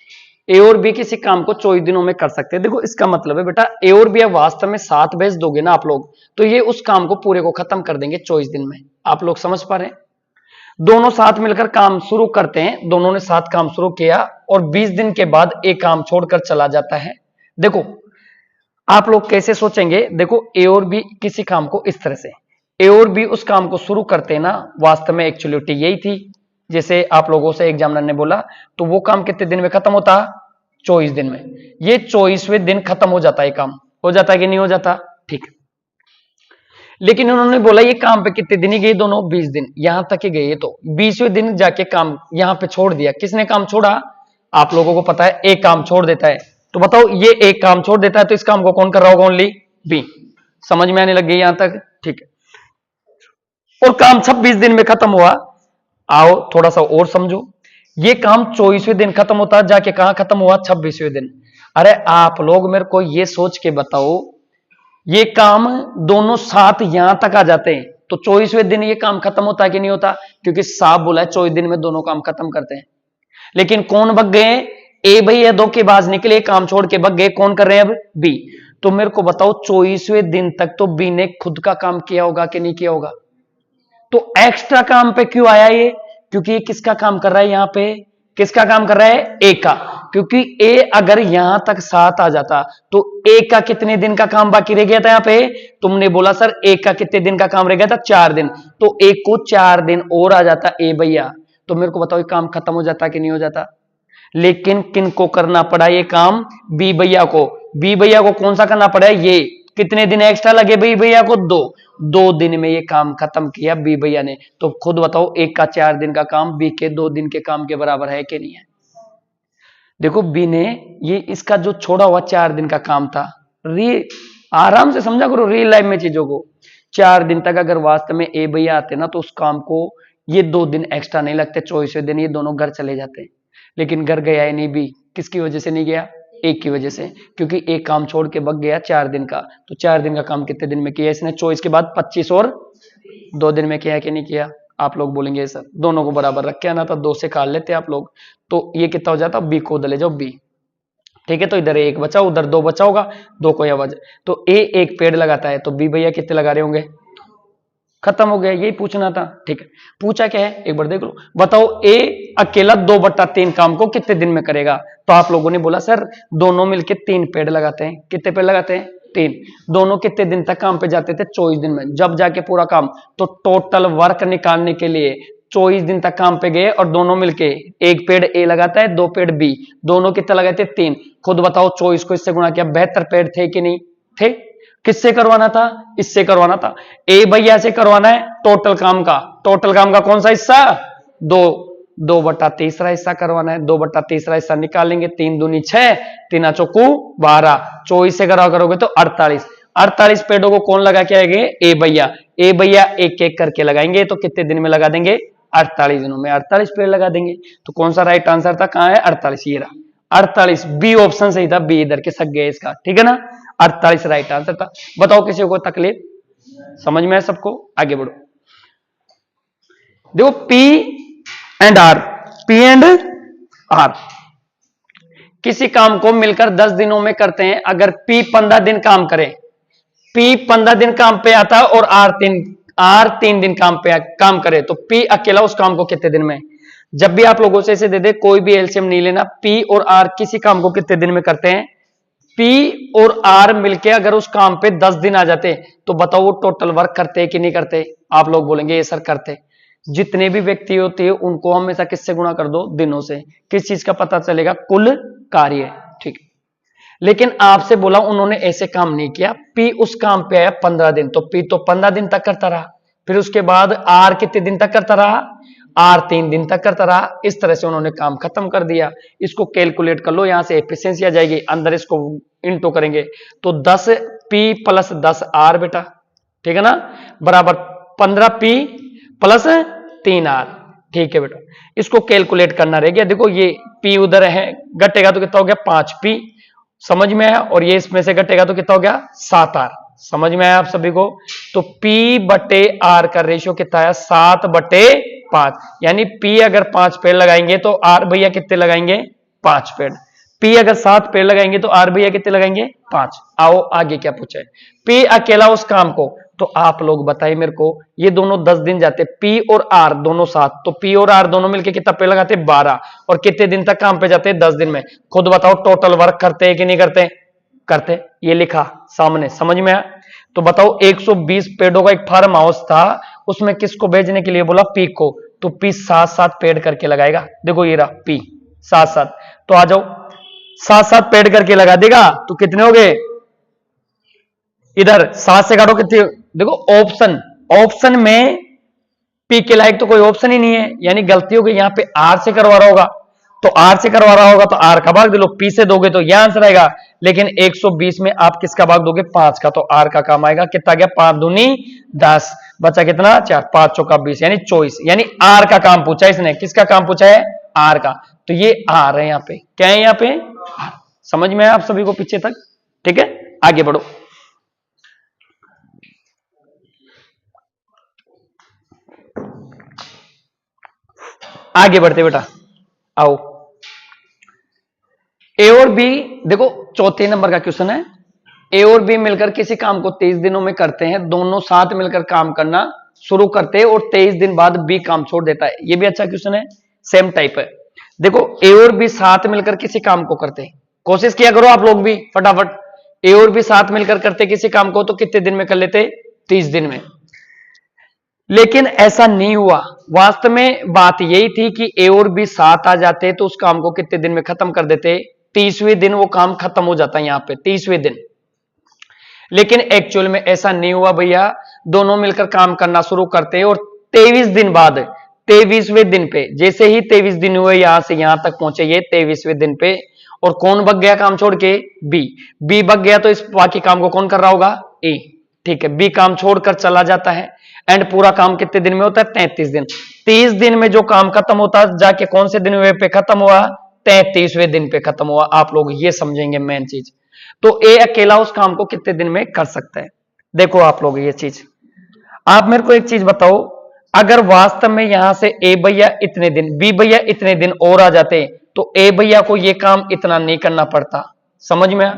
ए और बी किसी काम को 24 दिनों में कर सकते हैं। देखो इसका मतलब है बेटा ए और बी वास्तव में 7 भेज दोगे ना आप लोग, तो ये उस काम को पूरे को खत्म कर देंगे 24 दिन में। आप लोग समझ पा रहे हैं, दोनों साथ मिलकर काम शुरू करते हैं, दोनों ने साथ काम शुरू किया और 20 दिन के बाद एक काम छोड़कर चला जाता है। देखो आप लोग कैसे सोचेंगे, देखो ए और बी किसी काम को इस तरह से, ए और बी उस काम को शुरू करते हैं ना, वास्तव में एक्चुअलिटी यही थी। जैसे आप लोगों से एग्जामिनर ने बोला तो वो काम कितने दिन में खत्म होता, 24 दिन में। ये 24वें दिन खत्म हो जाता है, काम हो जाता है कि नहीं हो जाता, ठीक। लेकिन उन्होंने बोला ये काम पे कितने दिन ही गए, दोनों 20 दिन, यहां तक ही गए। तो 20वें दिन जाके काम यहां पे छोड़ दिया। किसने काम छोड़ा, आप लोगों को पता है, एक काम छोड़ देता है। तो बताओ ये एक काम छोड़ देता है तो इस काम को कौन कर रहा होगा, ओनली बी। समझ में आने लग गई यहां तक, ठीक है। और काम 26 दिन में खत्म हुआ। आओ थोड़ा सा और समझो, ये काम 24वें दिन खत्म होता, जाके कहां खत्म हुआ, 26वें दिन। अरे आप लोग मेरे को ये सोच के बताओ, ये काम दोनों साथ यहां तक आ जाते हैं तो 24वें दिन ये काम खत्म होता है कि नहीं होता, क्योंकि साफ बोला है 24 दिन में दोनों काम खत्म करते हैं। लेकिन कौन भग गए, ए भैया धोखेबाज निकले, काम छोड़ के भग गए, कौन कर रहे हैं अब, बी। तो मेरे को बताओ 24वें दिन तक तो बी ने खुद का काम किया होगा कि नहीं किया होगा। तो एक्स्ट्रा काम पे क्यों आया ये, क्योंकि ये किसका काम कर रहा है, यहां पे किसका काम कर रहा है, ए का। क्योंकि ए अगर यहां तक साथ आ जाता तो ए का कितने दिन का काम बाकी रह गया था, यहां पे तुमने बोला सर ए का कितने दिन का काम रह गया था, 4 दिन। तो ए को 4 दिन और आ जाता ए भैया, तो मेरे को बताओ ये काम खत्म हो जाता कि नहीं हो जाता। लेकिन किन को करना पड़ा ये काम, बी भैया को। बी भैया को कौन सा करना पड़ा, ये कितने दिन एक्स्ट्रा लगे बी भैया को, 2 दिन में ये काम खत्म किया बी भैया ने। तो खुद बताओ एक का 4 दिन का काम बी के 2 दिन के काम के बराबर है कि नहीं है। देखो बी ने ये इसका जो छोड़ा हुआ 4 दिन का काम था, आराम से समझा करो रियल लाइफ में चीजों को। 4 दिन तक अगर वास्तव में ए भैया आते ना तो उस काम को ये 2 दिन एक्स्ट्रा नहीं लगते, 24वें दिन ये दोनों घर चले जाते। लेकिन घर गया ही नहीं बी, किसकी वजह से नहीं गया, एक की वजह से, क्योंकि एक काम छोड़ के भग गया 4 दिन का। तो 4 दिन का काम कितने दिन में किया इसने, 24 के बाद 25 और 2 दिन में किया कि नहीं किया। आप लोग बोलेंगे सर दोनों को बराबर रख के आना था, 2 से काट लेते आप लोग, तो ये कितना हो जाता, बी को उधर ले जाओ बी, ठीक है। तो इधर 1 बचा, उधर 2 बचा होगा, 2 को आवाज। तो ए एक पेड़ लगाता है तो बी भैया कितने लगा रहे होंगे, खत्म हो गया, यही पूछना था, ठीक है। पूछा क्या है एक बार देख लो, बताओ ए अकेला 2/3 काम को कितने दिन में करेगा। तो आप लोगों ने बोला सर दोनों मिलके 3 पेड़ लगाते हैं, कितने पेड़ लगाते हैं, 3। दोनों कितने दिन तक काम पे जाते थे, 24 दिन में, जब जाके पूरा काम। तो टोटल वर्क निकालने के लिए 24 दिन तक काम पे गए और दोनों मिलके, एक पेड़ ए लगाता है, 2 पेड़ बी, दोनों कितने लगाए थे, 3। खुद बताओ 24 को इससे गुणा किया, 72 पेड़ थे कि नहीं थे। किससे करवाना था, इससे करवाना था, ए भैया से करवाना है टोटल काम का। टोटल काम का कौन सा हिस्सा, 2/3 हिस्सा करवाना है। 2/3 हिस्सा निकालेंगे, 3 दूनी 6, 3 चौकू 12, 24 से करा करोगे तो 48। 48 पेड़ों को कौन लगा के आएंगे, ए भैया। ए भैया एक एक करके लगाएंगे तो कितने दिन में लगा देंगे, 48 दिनों में 48 पेड़ लगा देंगे। तो कौन सा राइट आंसर था, कहां है 48, ये रहा 48, बी ऑप्शन सही था, बी इधर के सक गए इसका, ठीक है ना, 48 राइट आंसर था। बताओ किसी को तकलीफ, समझ में है सबको, आगे बढ़ो। देखो P and R, P and R किसी काम को मिलकर 10 दिनों में करते हैं। अगर पी 15 दिन काम करे, पी 15 दिन काम पे आता है और आर 3 दिन काम करे, तो पी अकेला उस काम को कितने दिन में। जब भी आप लोगों से ऐसे दे दे, कोई भी एलसीएम नहीं लेना, पी और आर किसी काम को कितने दिन में करते हैं, पी और आर मिलके अगर उस काम पे 10 दिन आ जाते, तो बताओ वो टोटल वर्क करते कि नहीं करते। आप लोग बोलेंगे ये सर करते। जितने भी व्यक्ति होते हैं उनको हमेशा किससे गुणा कर दो, दिनों से। किस चीज का पता चलेगा, कुल कार्य, ठीक। लेकिन आपसे बोला उन्होंने ऐसे काम नहीं किया, पी उस काम पे आया 15 दिन, तो पी तो 15 दिन तक करता रहा, फिर उसके बाद आर कितने दिन तक करता रहा, आर 3 दिन तक करता रहा। इस तरह से उन्होंने काम खत्म कर दिया। इसको कैलकुलेट कर लो, यहां से एफिशिएंसी आ जाएगी, अंदर इसको इंटू करेंगे तो 10 पी प्लस 10 आर बेटा, ठीक है ना, बराबर 15 पी प्लस 3 आर, ठीक है बेटा। इसको कैलकुलेट करना रह गया। देखो ये पी उधर है, घटेगा तो कितना हो गया 5 पी, समझ में आया, और ये इसमें से घटेगा तो कितना हो गया 7 आर, समझ में आया आप सभी को। तो P बटे आर का रेशियो कितना है 7 बटे 5, यानी P अगर 5 पेड़ लगाएंगे तो आर भैया कितने लगाएंगे 5 पेड़। P अगर 7 पेड़ लगाएंगे तो आर भैया कितने लगाएंगे 5। आओ आगे क्या पूछा है, P अकेला उस काम को, तो आप लोग बताइए मेरे को, ये दोनों 10 दिन जाते, P और R दोनों 7, तो P और R दोनों मिलके कितना पेड़ लगाते 12, और कितने दिन तक काम पे जाते 10 दिन में। खुद बताओ टोटल वर्क करते हैं कि नहीं करते, करते। ये लिखा सामने, समझ में आया। तो बताओ 120 पेड़ों का एक फार्म हाउस था, उसमें किसको भेजने के लिए बोला, P को, तो P 7-7 पेड़ करके लगाएगा। देखो ये रहा P 7-7, तो आ जाओ 7-7 पेड़ करके लगा देगा, तो कितने हो गए, इधर 7 से काटो कितने। देखो ऑप्शन में P के लायक तो कोई ऑप्शन ही नहीं है, यानी गलती हो गई, यहां पे R से करवा रहा होगा, तो R से करवा रहा होगा तो R का भाग दे लो, P से दोगे तो यह आंसर आएगा। लेकिन 120 में आप किसका भाग दोगे 5 का, तो R का काम आएगा। कितना गया 5 दूनी 10, बचा कितना 4, 5 चौका 20, यानी 24, यानी R का काम पूछा है इसने। किसका काम पूछा है, R का, तो ये R है यहाँ पे, क्या है यहाँ पे R। समझ में आया आप सभी को पीछे तक, ठीक है, आगे बढ़ो। आगे बढ़ते बेटा, आओ ए और बी, देखो चौथे नंबर का क्वेश्चन है। ए और बी मिलकर किसी काम को 23 दिनों में करते हैं, दोनों साथ मिलकर काम करना शुरू करते हैं और 23 दिन बाद बी काम छोड़ देता है। ये भी अच्छा क्वेश्चन है, सेम टाइप है। देखो ए और बी साथ मिलकर किसी काम को करते हैं, कोशिश किया करो आप लोग भी फटाफट। ए और बी साथ मिलकर करते किसी काम को, तो कितने दिन में कर लेते 30 दिन में। लेकिन ऐसा नहीं हुआ, वास्तव में बात यही थी कि ए और बी साथ आ जाते तो उस काम को कितने दिन में खत्म कर देते, 30वें दिन वो काम खत्म हो जाता है यहां पे 30वें दिन। लेकिन एक्चुअल में ऐसा नहीं हुआ भैया, दोनों मिलकर काम करना शुरू करते और 23 दिन बाद 23वें दिन पे, जैसे ही 23 दिन हुए यहां से यहां तक पहुंचे ये 23वें दिन पे, और कौन भग गया काम छोड़ के, बी भग गया, तो इस बाकी काम को कौन कर रहा होगा, ए, ठीक है। बी काम छोड़कर चला जाता है, एंड पूरा काम कितने दिन में होता है 33 दिन। 30 दिन में जो काम खत्म होता है जाके कौन से दिन पे खत्म हुआ, 33वें दिन पे खत्म हुआ। आप लोग ये समझेंगे मेन चीज। तो ए अकेला उस काम को कितने दिन में कर सकता है, देखो आप लोग ये चीज। आप मेरे को एक चीज बताओ, अगर वास्तव में यहां से ए भैया इतने दिन, बी भैया इतने दिन और आ जाते, तो ए भैया को ये काम इतना नहीं करना पड़ता। समझ में,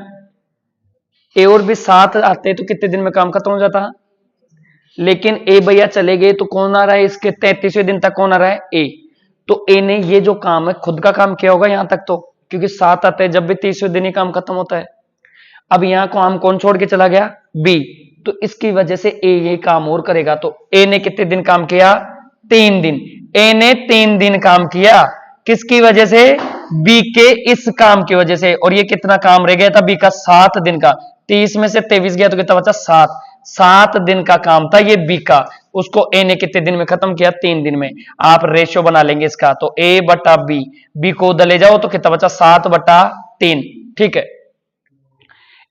ए और बी साथ आते तो कितने दिन में काम खत्म हो जाता। लेकिन ए भैया चले गए तो कौन आ रहा है इसके 33वें दिन तक, कौन आ रहा है, ए। तो ए ने ये जो काम है खुद का काम किया होगा यहां तक, तो क्योंकि साथ आते हैं जब भी 30वें दिन ही काम खत्म होता है। अब यहां काम कौन छोड़ के चला गया, बी, तो इसकी वजह से ए ये काम और करेगा। तो ए ने कितने दिन काम किया, 3 दिन। ए ने 3 दिन काम किया, किसकी वजह से, बी के इस काम की वजह से। और ये कितना काम रह गया था बी का, 7 दिन का। 30 में से 23 गया तो कितना बचा, 7 दिन का काम था ये बी का, उसको ए ने कितने दिन में खत्म किया, 3 दिन में। आप रेशियो बना लेंगे इसका, तो ए बटा बी, बी को उधर ले जाओ तो कितना बचा 7/3, ठीक है।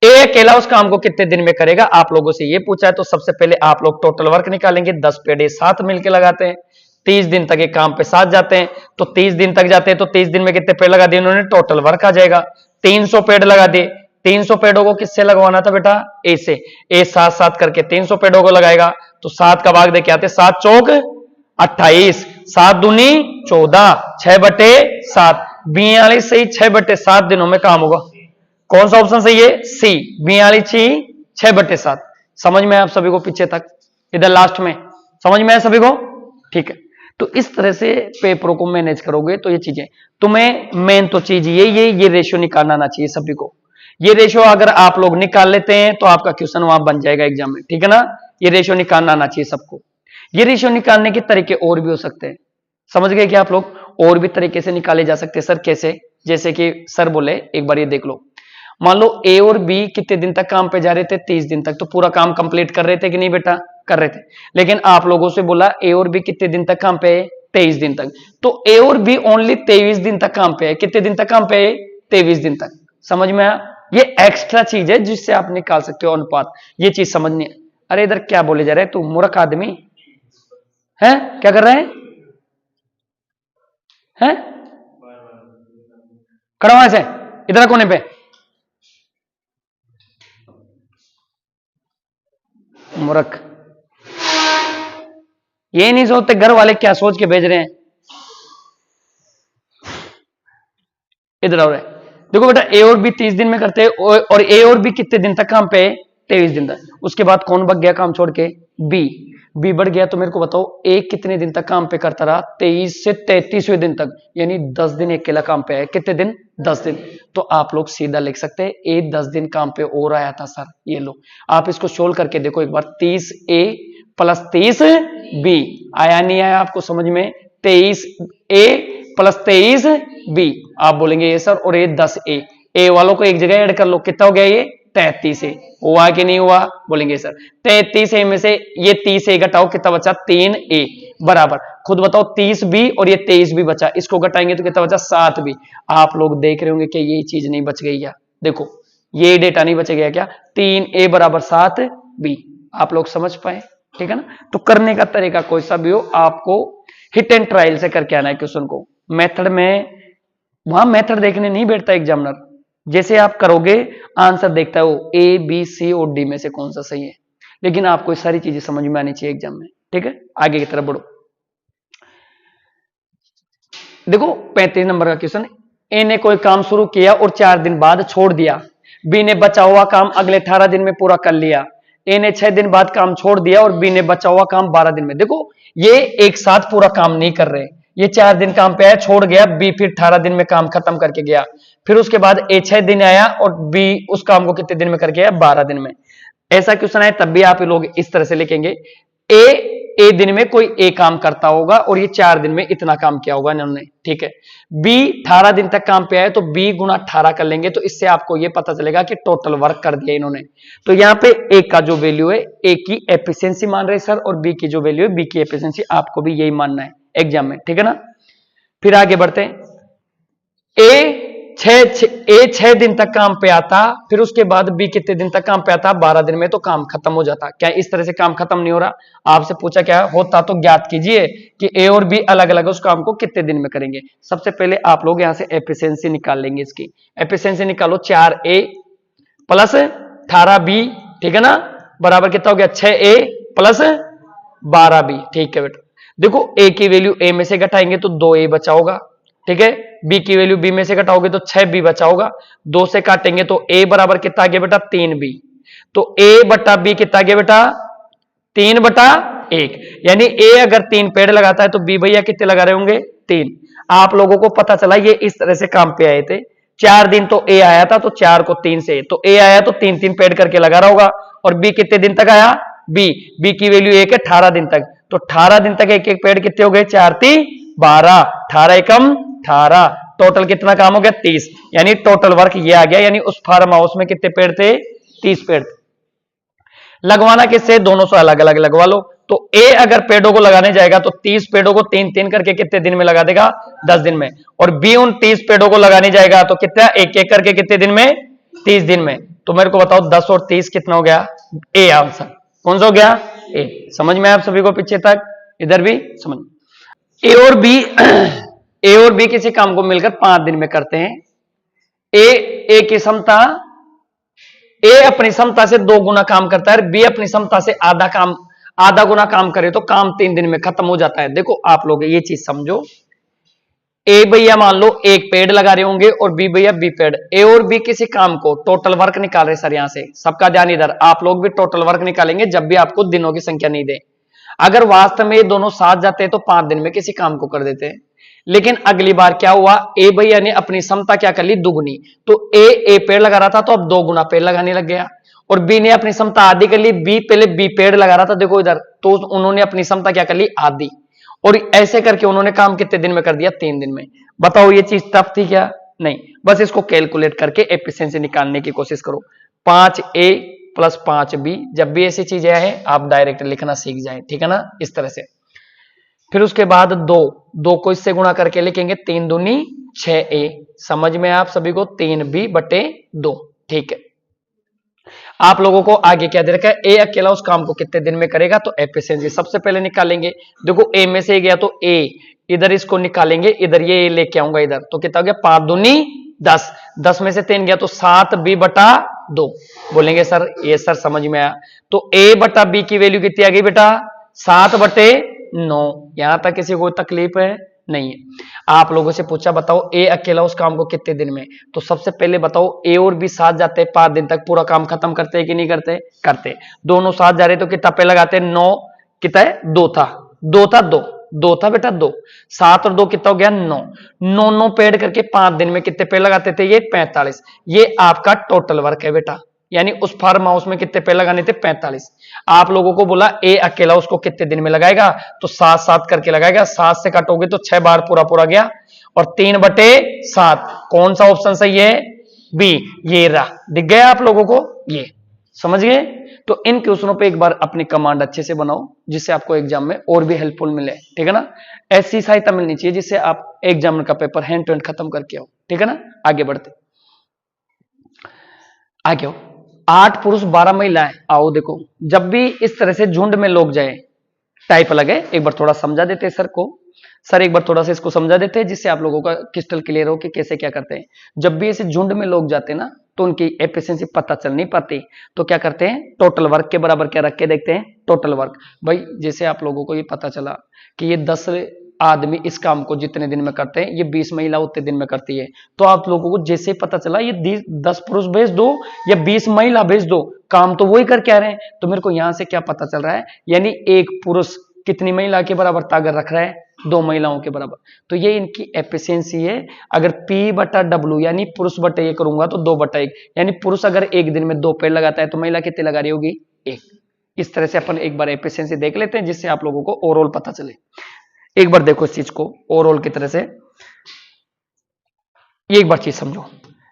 ए अकेला उस काम को कितने दिन में करेगा, आप लोगों से ये पूछा है। तो सबसे पहले आप लोग टोटल वर्क निकालेंगे, 10 पेड़ साथ मिलकर लगाते हैं, 30 दिन तक एक काम पे साथ जाते हैं, तो 30 दिन तक जाते हैं, तो 30 दिन में कितने पेड़ लगा दिए उन्होंने, टोटल वर्क आ जाएगा 300 पेड़ लगा दिए। 300 पेड़ों को किससे लगवाना था बेटा, ए से। ए 7 करके 300 पेड़ों को लगाएगा, तो 7 का भाग दे के आते 7 चौक 28, 7 दूनी 14, 6/7, 42 से ही 6/7 दिनों में काम होगा। कौन सा ऑप्शन सही है, सी 42 6/7। समझ में आप सभी को पीछे तक, इधर लास्ट में समझ में है सभी को, ठीक है। तो इस तरह से पेपरों को मैनेज करोगे तो ये चीजें तुम्हें, मेन तो चीज ये रेशियो निकालना आना चाहिए सभी को। ये रेशियो अगर आप लोग निकाल लेते हैं तो आपका क्वेश्चन वहां बन जाएगा एग्जाम में, ठीक है ना। ये रेशियो निकालना आना चाहिए सबको। ये रेशियो निकालने के तरीके और भी हो सकते हैं, समझ गए कि आप लोग, और भी तरीके से निकाले जा सकते हैं। सर कैसे, जैसे कि सर बोले एक बार ये देख लो, मान लो ए और बी कितने दिन तक काम पे जा रहे थे, 30 दिन तक, तो पूरा काम कंप्लीट कर रहे थे कि नहीं बेटा, कर रहे थे। लेकिन आप लोगों से बोला ए और बी कितने दिन तक काम पे है, 23 दिन तक, तो ए और बी ओनली 23 दिन तक काम पे है। कितने दिन तक काम पे है, 23 दिन तक। समझ में आया, ये एक्स्ट्रा चीज है जिससे आप निकाल सकते हो अनुपात, ये चीज समझनी है। अरे इधर क्या बोले जा रहे हैं, तू मूर्ख आदमी है, क्या कर रहे हैं, खड़ा हुआ ऐसे इधर कोने पे, मूर्ख। ये नहीं सोचते घर वाले क्या सोच के भेज रहे हैं। इधर आओ, देखो बेटा ए और बी 30 दिन में करते हैं, और ए और बी कितने दिन तक काम पे, 23 दिन तक। उसके बाद कौन बढ़ गया काम छोड़ के, बी बढ़ गया। तो मेरे को बताओ ए कितने दिन तक काम पे करता रहा, 23 से 33वें दिन तक, यानी 10 दिन अकेला काम पे है। कितने दिन, 10 दिन। तो आप लोग सीधा लिख सकते हैं ए 10 दिन काम पे और आया था सर। ये लो आप इसको सोल्व करके देखो एक बार, 30A + 30B आया नहीं आया आपको समझ में, 23A + 23B आप बोलेंगे ये सर, और ये 10A, ए वालों को एक जगह ऐड कर लो, कितना हो गया ये 33A, हुआ कि नहीं हुआ, बोलेंगे सर। 33A में से ये 30A घटाओ, कितना बचा 3A बराबर, खुद बताओ 30B और ये 23B बचा, इसको घटाएंगे तो कितना बचा 7B। आप लोग देख रहे होंगे कि ये चीज नहीं बच गई क्या, देखो ये डेटा नहीं बच गया क्या, 3A = 7B। आप लोग समझ पाए, ठीक है ना। तो करने का तरीका कोई सा भी हो, आपको हिट एंड ट्रायल से करके आना है क्वेश्चन को। मेथड में वहां मेथड देखने नहीं बैठता एग्जामिनर, जैसे आप करोगे आंसर देखता है वो A B C और D में से कौन सा सही है। लेकिन आपको ये सारी चीजें समझ में आनी चाहिए एग्जाम में, ठीक है। आगे की तरफ बढ़ो, देखो 35 नंबर का क्वेश्चन। ए ने कोई काम शुरू किया और 4 दिन बाद छोड़ दिया। बी ने बचा हुआ काम अगले 18 दिन में पूरा कर लिया। ए ने 6 दिन बाद काम छोड़ दिया और बी ने बचा हुआ काम 12 दिन में। देखो ये एक साथ पूरा काम नहीं कर रहे, ये 4 दिन काम पे आया, छोड़ गया, बी फिर 18 दिन में काम खत्म करके गया। फिर उसके बाद ए 6 दिन आया और बी उस काम को कितने दिन में करके आया, 12 दिन में। ऐसा क्वेश्चन है तब भी आप लोग इस तरह से लिखेंगे, ए दिन में कोई ए काम करता होगा और ये 4 दिन में इतना काम किया होगा इन्होंने, ठीक है। बी 18 दिन तक काम पे आए तो बी गुना 18 कर लेंगे, तो इससे आपको ये पता चलेगा कि टोटल वर्क कर दिया इन्होंने। तो यहाँ पे ए का जो वैल्यू है, ए की एफिशिएंसी मान रहे सर, और बी की जो वैल्यू है, बी की एफिशिएंसी, आपको भी यही मानना है एग्जाम में, ठीक है ना। फिर आगे बढ़ते हैं, ए 6 दिन तक काम पे आता, फिर उसके बाद बी कितने दिन तक काम पे आता, 12 दिन में, तो काम खत्म हो जाता। क्या इस तरह से काम खत्म नहीं हो रहा, आपसे पूछा क्या होता, तो ज्ञात कीजिए कि ए और बी अलग अलग उस काम को कितने दिन में करेंगे। सबसे पहले आप लोग यहां से एफिशिएंसी निकाल लेंगे, इसकी एफिशिएंसी निकालो, 4A + 18B, ठीक है ना, बराबर कितना हो गया 6A + 12B, ठीक है बेटा। देखो ए की वैल्यू ए में से घटाएंगे तो 2A बचा होगा, ठीक है। बी की वैल्यू बी में से घटाओगे तो 6B बचा होगा, 2 से काटेंगे तो ए बराबर कितना आ गया बेटा 3B। तो A बटा B कितना आ गया बेटा 3/1, यानी ए अगर 3 पेड़ लगाता है तो बी भैया कितने लगा रहे होंगे 3। आप लोगों को पता चला ये इस तरह से काम पे आए थे, 4 दिन तो ए आया था, तो 4 को 3 से, तो ए आया तो 3 पेड़ करके लगा रहा होगा। और बी कितने दिन तक आया, बी की वैल्यू 1 है 18 दिन तक, तो 18 दिन तक एक पेड़ कितने हो गए, 4 3 12, 18 एकम 18, टोटल कितना काम हो गया 30, यानी टोटल वर्क ये आ गया। यानी उस फार्म हाउस में कितने पेड़ थे, 30 पेड़। लगवाना किससे, दोनों से अलग अलग लगवा लो। तो ए अगर पेड़ों को लगाने जाएगा तो 30 पेड़ों को 3 करके कितने दिन में लगा देगा, 10 दिन में। और बी उन 30 पेड़ों को लगाने जाएगा तो कितना, एक करके कितने दिन में, 30 दिन में। तो मेरे को बताओ 10 और 30 कितना हो गया, ए आंसर कौन सा हो गया, ए। समझ में आप सभी को पीछे तक, इधर भी समझ। ए और बी ए और बी किसी काम को मिलकर 5 दिन में करते हैं। ए की क्षमता, ए अपनी क्षमता से 2 गुना काम करता है, बी अपनी क्षमता से आधा गुना काम करे तो काम 3 दिन में खत्म हो जाता है। देखो आप लोग ये चीज समझो, ए भैया मान लो एक पेड़ लगा रहे होंगे और बी भैया बी पेड़, ए और बी किसी काम को टोटल वर्क निकाल रहे सर। यहां से सबका ध्यान इधर, आप लोग भी टोटल वर्क निकालेंगे जब भी आपको दिनों की संख्या नहीं दे। अगर वास्तव में ये दोनों साथ जाते हैं तो 5 दिन में किसी काम को कर देते हैं। लेकिन अगली बार क्या हुआ, ए भैया ने अपनी क्षमता क्या कर ली, दुगुनी। तो ए पेड़ लगा रहा था तो अब 2 गुना पेड़ लगाने लग गया, और बी ने अपनी क्षमता आधी कर ली, बी पहले बी पेड़ लगा रहा था, देखो इधर, तो उन्होंने अपनी क्षमता क्या कर ली, आधी। और ऐसे करके उन्होंने काम कितने दिन में कर दिया, 3 दिन में। बताओ ये चीज टफ थी क्या? नहीं। बस इसको कैलकुलेट करके एफिशिएंसी निकालने की कोशिश करो। 5A + 5B, जब भी ऐसी चीजें आए आप डायरेक्ट लिखना सीख जाए, ठीक है ना, इस तरह से। फिर उसके बाद 2 को इससे गुणा करके लिखेंगे, 3 दूनी 6A। समझ में आप सभी को, 3B/2, ठीक है। आप लोगों को आगे क्या दे रखा है, ए अकेला उस काम को कितने दिन में करेगा, तो एफिशिएंसी सबसे पहले निकालेंगे। देखो ए में से गया तो ए, इधर इसको निकालेंगे, इधर ये लेके आऊंगा इधर, तो कितना हो गया, 5 दूनी 10, 10 में से 3 गया तो 7B/2 बोलेंगे सर। ये सर समझ में आया। तो A/B की वैल्यू कितनी आ गई बेटा, 7/9। यहां तक किसी को तकलीफ है? नहीं है। आप लोगों से पूछा बताओ ए अकेला उस काम को कितने दिन में, तो सबसे पहले बताओ ए और बी साथ जाते हैं 5 दिन तक पूरा काम खत्म करते हैं कि नहीं करते? करते। दोनों साथ जा रहे तो कितना पे लगाते हैं, 9, कितना है, 2 था, 2 था बेटा, 2, 7 और 2 कितना हो गया, 9 पेड़ करके 5 दिन में कितने पेड़ लगाते थे, ये 45। ये आपका टोटल वर्क है बेटा, यानी उस फार्म हाउस में कितने पेड़ लगाने थे, 45। आप लोगों को बोला ए अकेला उसको कितने दिन में लगाएगा, तो 7 करके लगाएगा, 7 से काटोगे तो 6 बार पूरा गया, और 3/7। कौन सा ऑप्शन सही है, बी। ये रहा, दिख गया आप लोगों को, ये समझ गए। तो इन क्वेश्चनों पे एक बार अपनी कमांड अच्छे से बनाओ, जिससे आपको एग्जाम में और भी हेल्पफुल मिले, ठीक है ना। ऐसी सहायता मिलनी चाहिए जिससे आप एग्जाम का पेपर हैंड टू हैंड खत्म करके आओ, ठीक है ना। आगे बढ़ते, आगे आओ। 8 पुरुष 12 महिलाएं, आओ देखो, जब भी इस तरह से झुंड में लोग जाए, टाइप अलग है, एक बार थोड़ा समझा देते हैं सर को, सर एक बार थोड़ा सा इसको समझा देते हैं जिससे आप लोगों का क्रिस्टल क्लियर हो कि कैसे क्या करते हैं। जब भी ऐसे झुंड में लोग जाते हैं ना, तो उनकी एफिशिएंसी पता चल नहीं पाती, तो क्या करते हैं, टोटल वर्क के बराबर क्या रख के देखते हैं, टोटल वर्क। भाई जैसे आप लोगों को ये पता चला कि ये 10 आदमी इस काम को जितने दिन में करते हैं, ये 20 महिला उतने दिन में करती है, तो आप लोगों को जैसे पता चला ये 10 पुरुष भेज दो या 20 महिला भेज दो, काम तो वही करके आ रहे हैं। तो मेरे को यहां से क्या पता चल रहा है, यानी एक पुरुष कितनी महिला के बराबर ताकत रख रहा है, 2 महिलाओं के बराबर। तो ये इनकी एफिशिएंसी है। अगर P/W यानी पुरुष बटे ये करूंगा तो 2/1, यानी पुरुष अगर एक दिन में 2 पेड़ लगाता है तो महिला कितने लगा रही होगी, 1। इस तरह से अपन एक बार एफिशिएंसी देख लेते हैं जिससे आप लोगों को ओवरऑल पता चले। एक बार देखो इस चीज को ओवरऑल की तरह से, ये एक बार चीज समझो।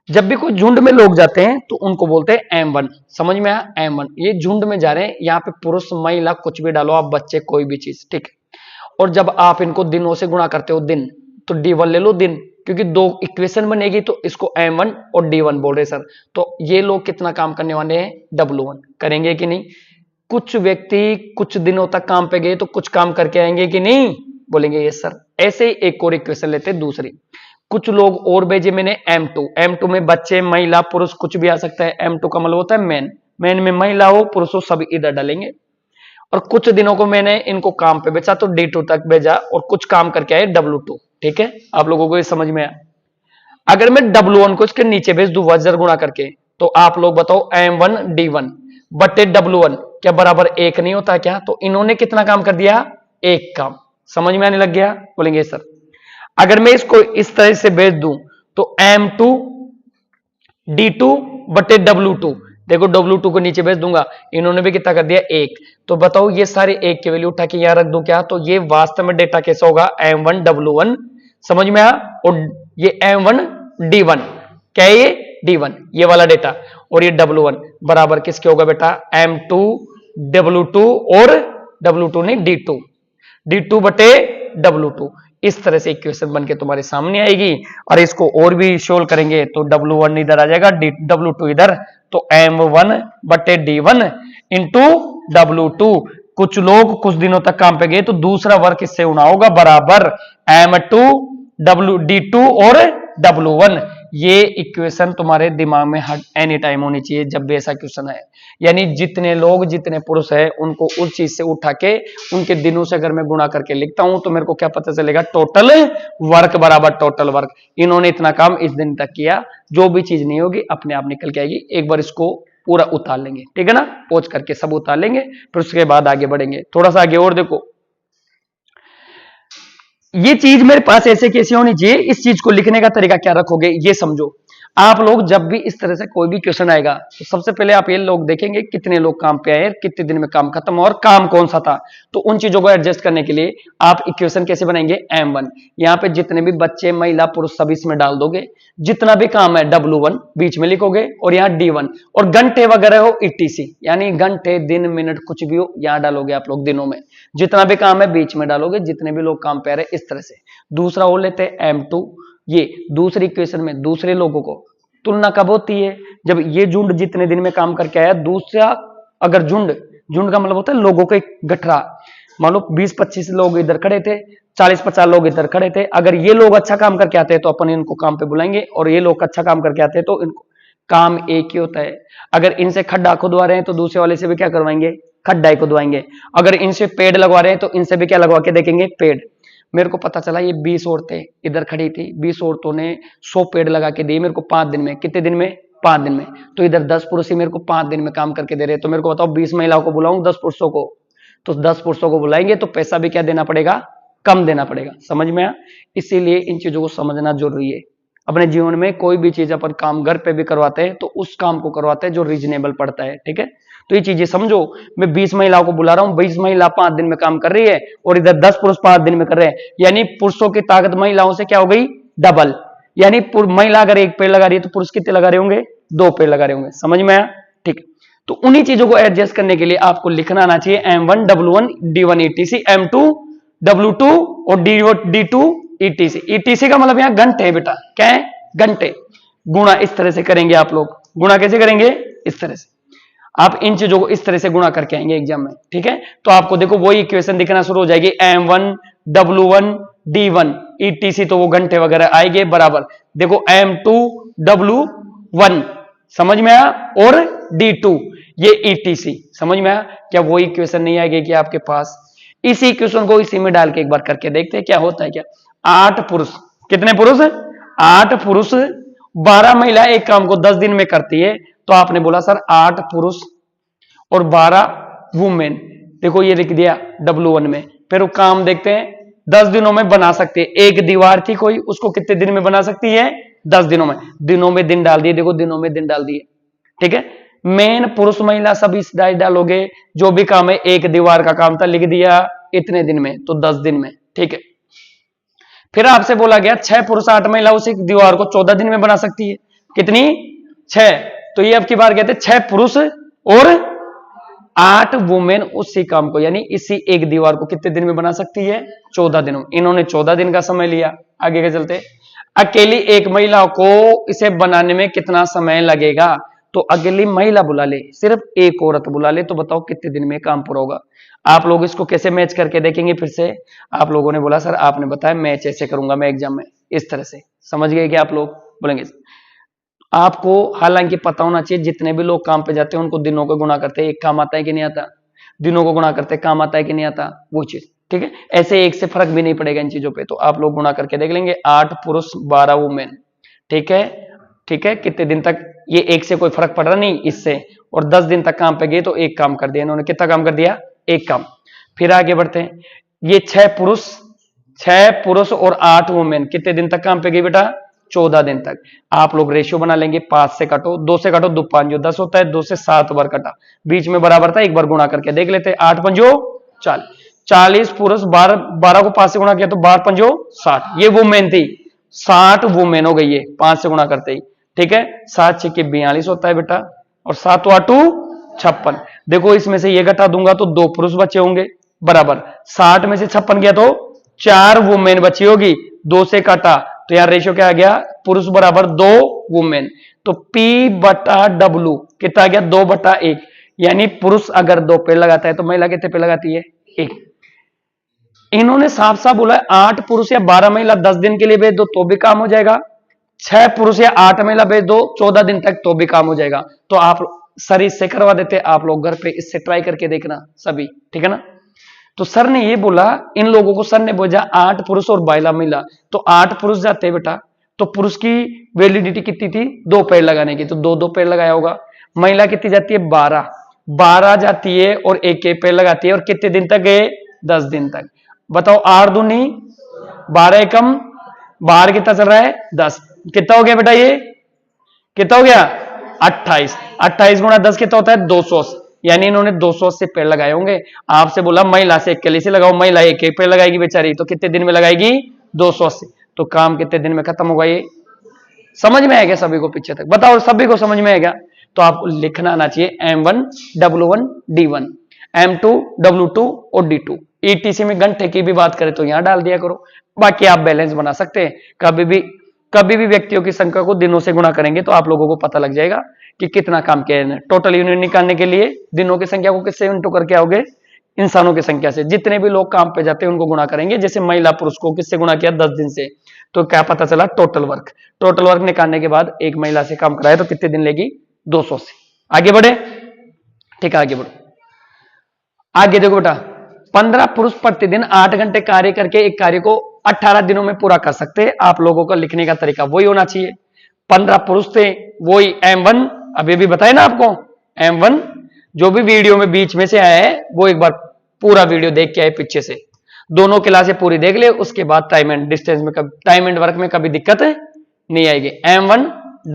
जब भी कोई झुंड में लोग जाते हैं तो उनको बोलते हैं M1, समझ में आया, M1। ये झुंड में जा रहे हैं, यहाँ पे पुरुष महिला कुछ भी डालो आप, बच्चे कोई भी चीज, ठीक है। और जब आप इनको दिनों से गुणा करते हो, दिन, तो D1 ले लो, दिन, क्योंकि 2 इक्वेशन बनेगी तो इसको M1 और D1 बोल रहे सर। तो ये लोग कितना काम करने वाले हैं, W1 करेंगे कि नहीं। कुछ व्यक्ति कुछ दिनों तक काम पे गए तो कुछ काम करके आएंगे कि नहीं, बोलेंगे यस सर। ऐसे ही एक और इक्वेशन लेते हैं दूसरी, कुछ लोग और भेजे मैंने M2 में बच्चे महिला पुरुष कुछ भी आ सकता है। M2 का मतलब होता है मैन में महिला हो पुरुष हो सब इधर डालेंगे। और कुछ दिनों को मैंने इनको काम पे बेचा तो D2 तक भेजा और कुछ काम करके आए W2, ठीक है। आप लोगों को ये समझ में आया। अगर मैं W1 को इसके नीचे भेज दूं वज्र गुणा करके, तो आप लोग बताओ M1 D1 बटे W1 क्या बराबर 1 नहीं होता क्या। तो इन्होंने कितना काम कर दिया, 1 काम। समझ में आने लग गया, बोलेंगे सर। अगर मैं इसको इस तरह से भेज दूं तो M2 D2 बटे W2, देखो W2 को नीचे भेज दूंगा, इन्होंने भी कितना कर दिया, 1। तो बताओ ये सारे 1 की वैल्यू उठा के यहां रख दूं क्या, तो ये वास्तव में डेटा कैसा होगा, M1 W1, समझ में आया। और ये M1 D1 क्या है, ये D1 ये वाला डेटा, और ये W1 बराबर किसके होगा बेटा, M2 W2 और W2 नहीं D2 बटे W2। इस तरह से इक्वेशन बनके तुम्हारे सामने आएगी। और इसको और भी सोल्व करेंगे तो W1 इधर आ जाएगा, W2 इधर, तो M1 बटे D1 इंटू W2 कुछ लोग कुछ दिनों तक काम पे गए तो दूसरा वर्क इससे होना होगा बराबर M2 D2 और W1। ये इक्वेशन तुम्हारे दिमाग में हर एनी टाइम होनी चाहिए जब भी ऐसा क्वेश्चन है। यानी जितने लोग जितने पुरुष है उनको उस चीज से उठा के उनके दिनों से अगर मैं गुणा करके लिखता हूं तो मेरे को क्या पता चलेगा, टोटल वर्क बराबर टोटल वर्क। इन्होंने इतना काम इस दिन तक किया, जो भी चीज नहीं होगी अपने आप निकल के आएगी। एक बार इसको पूरा उतार लेंगे, ठीक है ना, पहुंच करके सब उतार लेंगे, फिर उसके बाद आगे बढ़ेंगे। थोड़ा सा आगे और देखो, ये चीज मेरे पास ऐसे कैसे होनी चाहिए, इस चीज को लिखने का तरीका क्या रखोगे ये समझो। आप लोग जब भी इस तरह से कोई भी क्वेश्चन आएगा तो सबसे पहले आप ये लोग देखेंगे कितने लोग काम पे आए, कितने दिन में काम खत्म हुआ और काम कौन सा था। तो उन चीजों को एडजस्ट करने के लिए आप इक्वेशन कैसे बनाएंगे, M1 यहाँ पे जितने भी बच्चे महिला पुरुष सब इसमें डाल दोगे, जितना भी काम है W1 बीच में लिखोगे और यहाँ D1 और घंटे वगैरह हो ETC यानी घंटे दिन मिनट कुछ भी हो यहाँ डालोगे आप लोग दिनों में, जितना भी काम है बीच में डालोगे, जितने भी लोग काम पे आ रहे इस तरह से। दूसरा और लेते हैं M2, ये दूसरी इक्वेशन में दूसरे लोगों को तुलना कब होती है, जब ये झुंड जितने दिन में काम करके आया, दूसरा अगर झुंड का मतलब होता है लोगों का एक गठरा, मान लो 20-25 लोग इधर खड़े थे, 40-50 लोग इधर खड़े थे, अगर ये लोग अच्छा काम करके आते हैं तो अपन इनको काम पे बुलाएंगे और ये लोग अच्छा काम करके आते हैं तो इनको काम एक ही होता है। अगर इनसे खड्डा खुदवा रहे हैं तो दूसरे वाले से भी क्या करवाएंगे, खड्डा ही खुदवाएंगे। अगर इनसे पेड़ लगवा रहे हैं तो इनसे भी क्या लगवा के देखेंगे, पेड़। मेरे को पता चला ये 20 औरतें इधर खड़ी थी, 20 औरतों ने 100 पेड़ लगा के दिए मेरे को 5 दिन में। कितने दिन में, 5 दिन में। तो इधर 10 पुरुष ही मेरे को 5 दिन में काम करके दे रहे हैं, तो मेरे को बताओ 20 महिलाओं को बुलाऊं 10 पुरुषों को, तो 10 पुरुषों को बुलाएंगे तो पैसा भी क्या देना पड़ेगा, कम देना पड़ेगा। समझ में आया? इसीलिए इन चीजों को समझना जरूरी है। अपने जीवन में कोई भी चीज अपन काम घर पे भी करवाते हैं तो उस काम को करवाते हैं जो रीजनेबल पड़ता है, ठीक है। तो ये चीजें समझो, मैं 20 महिलाओं को बुला रहा हूं, 20 महिला 5 दिन में काम कर रही है और इधर 10 पुरुष 5 दिन में कर रहे हैं, यानी पुरुषों की ताकत महिलाओं से क्या हो गई, डबल। यानी महिला अगर 1 पेड़ लगा रही है तो पुरुष कितने लगा रहे होंगे, 2 पेड़ लगा रहे होंगे। समझ में आया? ठीक। तो उन्हीं चीजों को एडजस्ट करने के लिए आपको लिखना आना चाहिए M1 W1 D1 ETC, M2 W2 और D2 ETC। ETC का मतलब यहां घंटे है बेटा, क्या है, घंटे। गुणा इस तरह से करेंगे आप लोग, गुणा कैसे करेंगे, इस तरह से। आप इन चीजों को इस तरह से गुणा करके आएंगे एग्जाम में, ठीक है। तो आपको देखो वही इक्वेशन दिखना शुरू हो जाएगी, M1 W1 D1 ETC, तो वो घंटे वगैरह आएंगे बराबर। देखो M2 W1 समझ में आया, और D2 ये ETC समझ में आया। क्या वही इक्वेशन नहीं आएगी कि आपके पास? इसी इक्वेशन को इसी में डाल के एक बार करके देखते हैं क्या होता है। क्या 8 पुरुष, कितने पुरुष, 8 पुरुष 12 महिला एक काम को 10 दिन में करती है, तो आपने बोला सर 8 पुरुष और 12 वुमेन, देखो ये लिख दिया W1 में। फिर वो काम देखते हैं 10 दिनों में बना सकते हैं। एक दीवार थी कोई, उसको कितने दिन में बना सकती है, 10 दिनों में। दिनों में दिन डाल दिए, देखो दिनों में दिन डाल दिए, ठीक है। मेन पुरुष महिला सब इस डालोगे, जो भी काम है, एक दीवार का काम था लिख दिया इतने दिन में, तो 10 दिन में, ठीक है। फिर आपसे बोला गया 6 पुरुष 8 महिला उसी दीवार को 14 दिन में बना सकती है, कितनी, 6। तो ये अब की बार कहते हैं 6 पुरुष और 8 वुमेन उसी काम को, यानी इसी एक दीवार को कितने दिन में बना सकती है, 14 दिनों। इन्होंने 14 दिन का समय लिया। आगे के चलते, अकेली एक महिला को इसे बनाने में कितना समय लगेगा, तो अकेली महिला बुला ले, सिर्फ एक औरत बुला ले, तो बताओ कितने दिन में काम पूरा होगा। आप लोग इसको कैसे मैच करके देखेंगे, फिर से आप लोगों ने बोला सर आपने बताया मैच ऐसे करूंगा मैं एग्जाम में, इस तरह से। समझ गए कि आप लोग बोलेंगे? आपको हालांकि पता होना चाहिए जितने भी लोग काम पे जाते हैं उनको दिनों को गुणा करते हैं, एक काम आता है कि नहीं आता, दिनों को गुणा करते काम आता है कि नहीं आता, वो चीज, ठीक है। ऐसे एक से फर्क भी नहीं पड़ेगा इन चीजों पे, तो आप लोग गुणा करके देख लेंगे। 8 पुरुष 12 वुमेन, ठीक है, ठीक है। कितने दिन तक, ये एक से कोई फर्क पड़ रहा नहीं इससे, और 10 दिन तक काम पे गए तो एक काम कर दिया इन्होंने। कितना काम कर दिया, एक काम। फिर आगे बढ़ते हैं, ये 6 पुरुष और 8 वुमेन कितने दिन तक काम पे गई बेटा, 14 दिन तक। आप लोग रेशियो बना लेंगे, 5 से काटो, 2 से काटो, 2 5 जो 10 होता है, 2 से 7 बार कटा, बीच में बराबर था, एक बार गुणा करके देख लेते हैं। 8 पंजो 40, 40 पुरुष 12 को 5 से गुणा किया तो 12 पंजो 60, ये वुमेन थी, 60 वुमेन हो गई है 5 से गुणा करते ही, ठीक है। 7 6 के 42 होता है बेटा, और 7 8 56। देखो इसमें से ये घटा दूंगा तो 2 पुरुष बचे होंगे बराबर, 60 में से 56 गया तो 4 वुमेन बची होगी, 2 से काटा तो यार रेशियो क्या आ गया, पुरुष बराबर 2 वुमेन। तो P/W कितना आ गया, 2/1, यानी पुरुष अगर 2 पेड़ लगाता है तो महिला कितने पेड़ लगाती है? 1। इन्होंने साफ साफ बोला है 8 पुरुष या 12 महिला 10 दिन के लिए भेज दो तो भी काम हो जाएगा, 6 पुरुष या 8 महिला भेज दो 14 दिन तक तो भी काम हो जाएगा। तो आप सर इससे करवा देते, आप लोग घर पे इससे ट्राई करके देखना सभी, ठीक है ना। तो सर ने ये बोला, इन लोगों को सर ने बोला 8 पुरुष और 12 महिला, तो 8 पुरुष जाते हैं बेटा, तो पुरुष की वैलिडिटी कितनी थी? 2 पेड़ लगाने की, तो 2-2 पेड़ लगाया होगा। महिला कितनी जाती है? 12 जाती है और 1-1 पेड़ लगाती है, और कितने दिन तक गए? 10 दिन तक। बताओ 8 दूनी 12 एकम, बाहर कितना चल रहा है? 10। कितना हो गया बेटा? ये कितना हो गया? 28। 28 गुणा 10 कितना होता है? 280। यानी इन्होंने 280 पेड़ लगाए होंगे। आपसे बोला महिला से 41 से लगाओ, महिला 1-1 पेड़ लगाएगी बेचारी, तो कितने दिन में लगाएगी? 280। तो काम कितने दिन में खत्म होगा? ये समझ में आएगा सभी को पीछे तक? बताओ सभी को समझ में आएगा? तो आपको लिखना आना चाहिए M1 W1 D1, M2 W2 और D2। ETC में घंटे की भी बात करें तो यहां डाल दिया करो, बाकी आप बैलेंस बना सकते हैं। कभी भी व्यक्तियों की संख्या को दिनों से गुणा करेंगे तो आप लोगों को पता लग जाएगा कि कितना काम किया है। टोटल यूनिट निकालने के लिए दिनों की संख्या को किससे इंटू करके आओगे? इंसानों की संख्या से। जितने भी लोग काम पे जाते हैं उनको गुणा करेंगे। जैसे महिला पुरुष को किससे गुणा किया? 10 दिन से, तो क्या पता चला? Total work. टोटल वर्क निकालने के बाद एक महिला से काम कराए तो कितने दिन लेगी? 280। आगे बढ़े, ठीक है आगे बढ़ो। आगे देखो बेटा, 15 पुरुष प्रतिदिन 8 घंटे कार्य करके एक कार्य को 18 दिनों में पूरा कर सकते हैं। आप लोगों का लिखने का तरीका वही होना चाहिए। 15 पुरुष थे, वही M1 अभी भी बताए ना आपको। M1 जो भी वीडियो में बीच में से आया है वो एक बार पूरा वीडियो देख के आए पीछे से, दोनों क्लासें पूरी देख ले, उसके बाद टाइम एंड डिस्टेंस में टाइम एंड वर्क में कभी दिक्कत नहीं आएगी। M1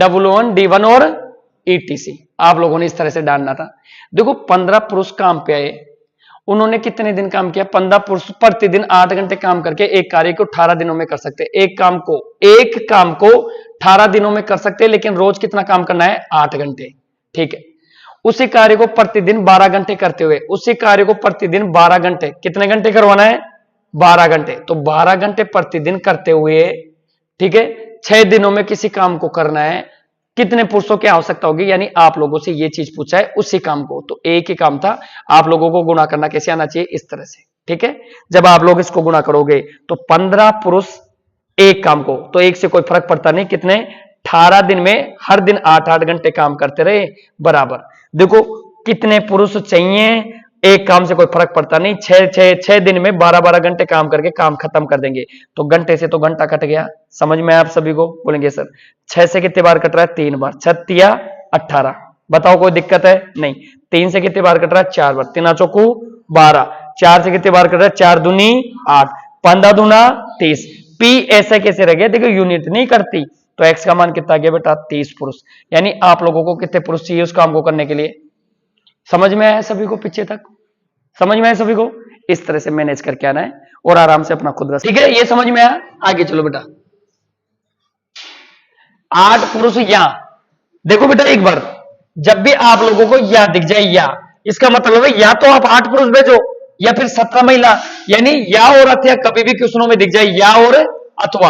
W1 D1 और ETC आप लोगों ने इस तरह से डालना था। देखो 15 पुरुष काम पे आए, उन्होंने कितने दिन काम किया? 15 पुरुष प्रतिदिन 8 घंटे काम करके एक कार्य को 18 दिनों में कर सकते। एक काम को 18 दिनों में कर सकते, लेकिन रोज कितना काम करना है? 8 घंटे, ठीक है। उसी कार्य को प्रतिदिन 12 घंटे करते हुए, उसी कार्य को प्रतिदिन 12 घंटे, कितने घंटे करवाना है? 12 घंटे। तो 12 घंटे प्रतिदिन करते हुए, ठीक है, 6 दिनों में किसी काम को करना है, कितने पुरुषों की आवश्यकता होगी? यानी आप लोगों से ये चीज पूछा है उसी काम को, तो एक ही काम था। आप लोगों को गुणा करना कैसे आना चाहिए? इस तरह से, ठीक है। जब आप लोग इसको गुणा करोगे तो 15 पुरुष एक काम को, तो एक से कोई फर्क पड़ता नहीं, कितने? 18 दिन में हर दिन 8-8 घंटे काम करते रहे, बराबर। देखो कितने पुरुष चाहिए, एक काम से कोई फर्क पड़ता नहीं, 6 दिन में 12-12 घंटे काम करके काम खत्म कर देंगे। तो घंटे से तो घंटा कट गया, समझ में आप सभी को? बोलेंगे सर 6 से कितने बार कट रहा है? 3 बार, 6 या 18। बताओ कोई दिक्कत है? नहीं। 3 से कितने बार कट रहा है? 4 बार, 3 चौकू 12, 4 से कितने बार कट रहा है? 4 दूनी 8, 15 दूना 30। पी ऐसे कैसे रह गया? देखो यूनिट नहीं करती, तो एक्स का मान कितना गया बेटा? 30 पुरुष। यानी आप लोगों को कितने पुरुष चाहिए उस काम को करने के लिए? समझ में आया सभी को? पीछे तक समझ में आया सभी को? इस तरह से मैनेज करके आना है और आराम से अपना खुद, ठीक है। ये समझ में आया? आगे चलो बेटा। 8 पुरुष यहां देखो बेटा, एक बार जब भी आप लोगों को या दिख जाए या, इसका मतलब है या तो आप 8 पुरुष भेजो या फिर 17 महिला, यानी या और अथवा कभी भी क्वेश्चनों में दिख जाए या और अथवा,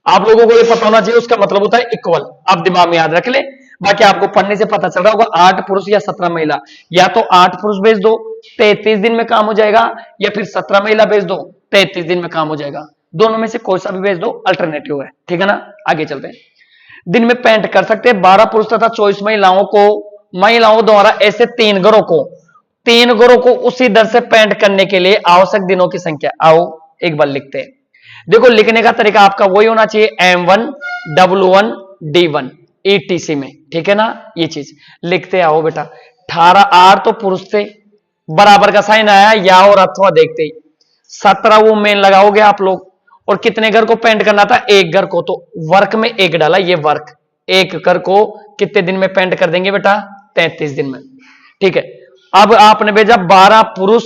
आप लोगों को ये पता होना चाहिए, उसका मतलब होता है इक्वल। आप दिमाग में याद रख ले, बाकी आपको पढ़ने से पता चल रहा होगा 8 पुरुष या 17 महिला। या तो 8 पुरुष भेज दो 33 दिन में काम हो जाएगा, या फिर 17 महिला भेज दो 33 दिन में काम हो जाएगा। दोनों में से कोई सा भी भेज दो, अल्टरनेटिव है, ठीक है ना। आगे चलते हैं। दिन में पेंट कर सकते हैं 12 पुरुष तथा 24 महिलाओं द्वारा ऐसे 3 घरों को उसी दर से पेंट करने के लिए आवश्यक दिनों की संख्या। आओ एक बार लिखते हैं। देखो लिखने का तरीका आपका वही होना चाहिए, M1 W1 D1 ETC में, ठीक है ना। ये चीज लिखते आओ बेटा। 18 8 तो पुरुष थे, बराबर का साइन आया या और अथवा देखते ही 17 वो मेन लगाओगे आप लोग, और कितने घर को पेंट करना था? एक घर को, तो वर्क में एक डाला, ये वर्क एक घर को कितने दिन में पेंट कर देंगे बेटा? 33 दिन में, ठीक है। अब आपने भेजा 12 पुरुष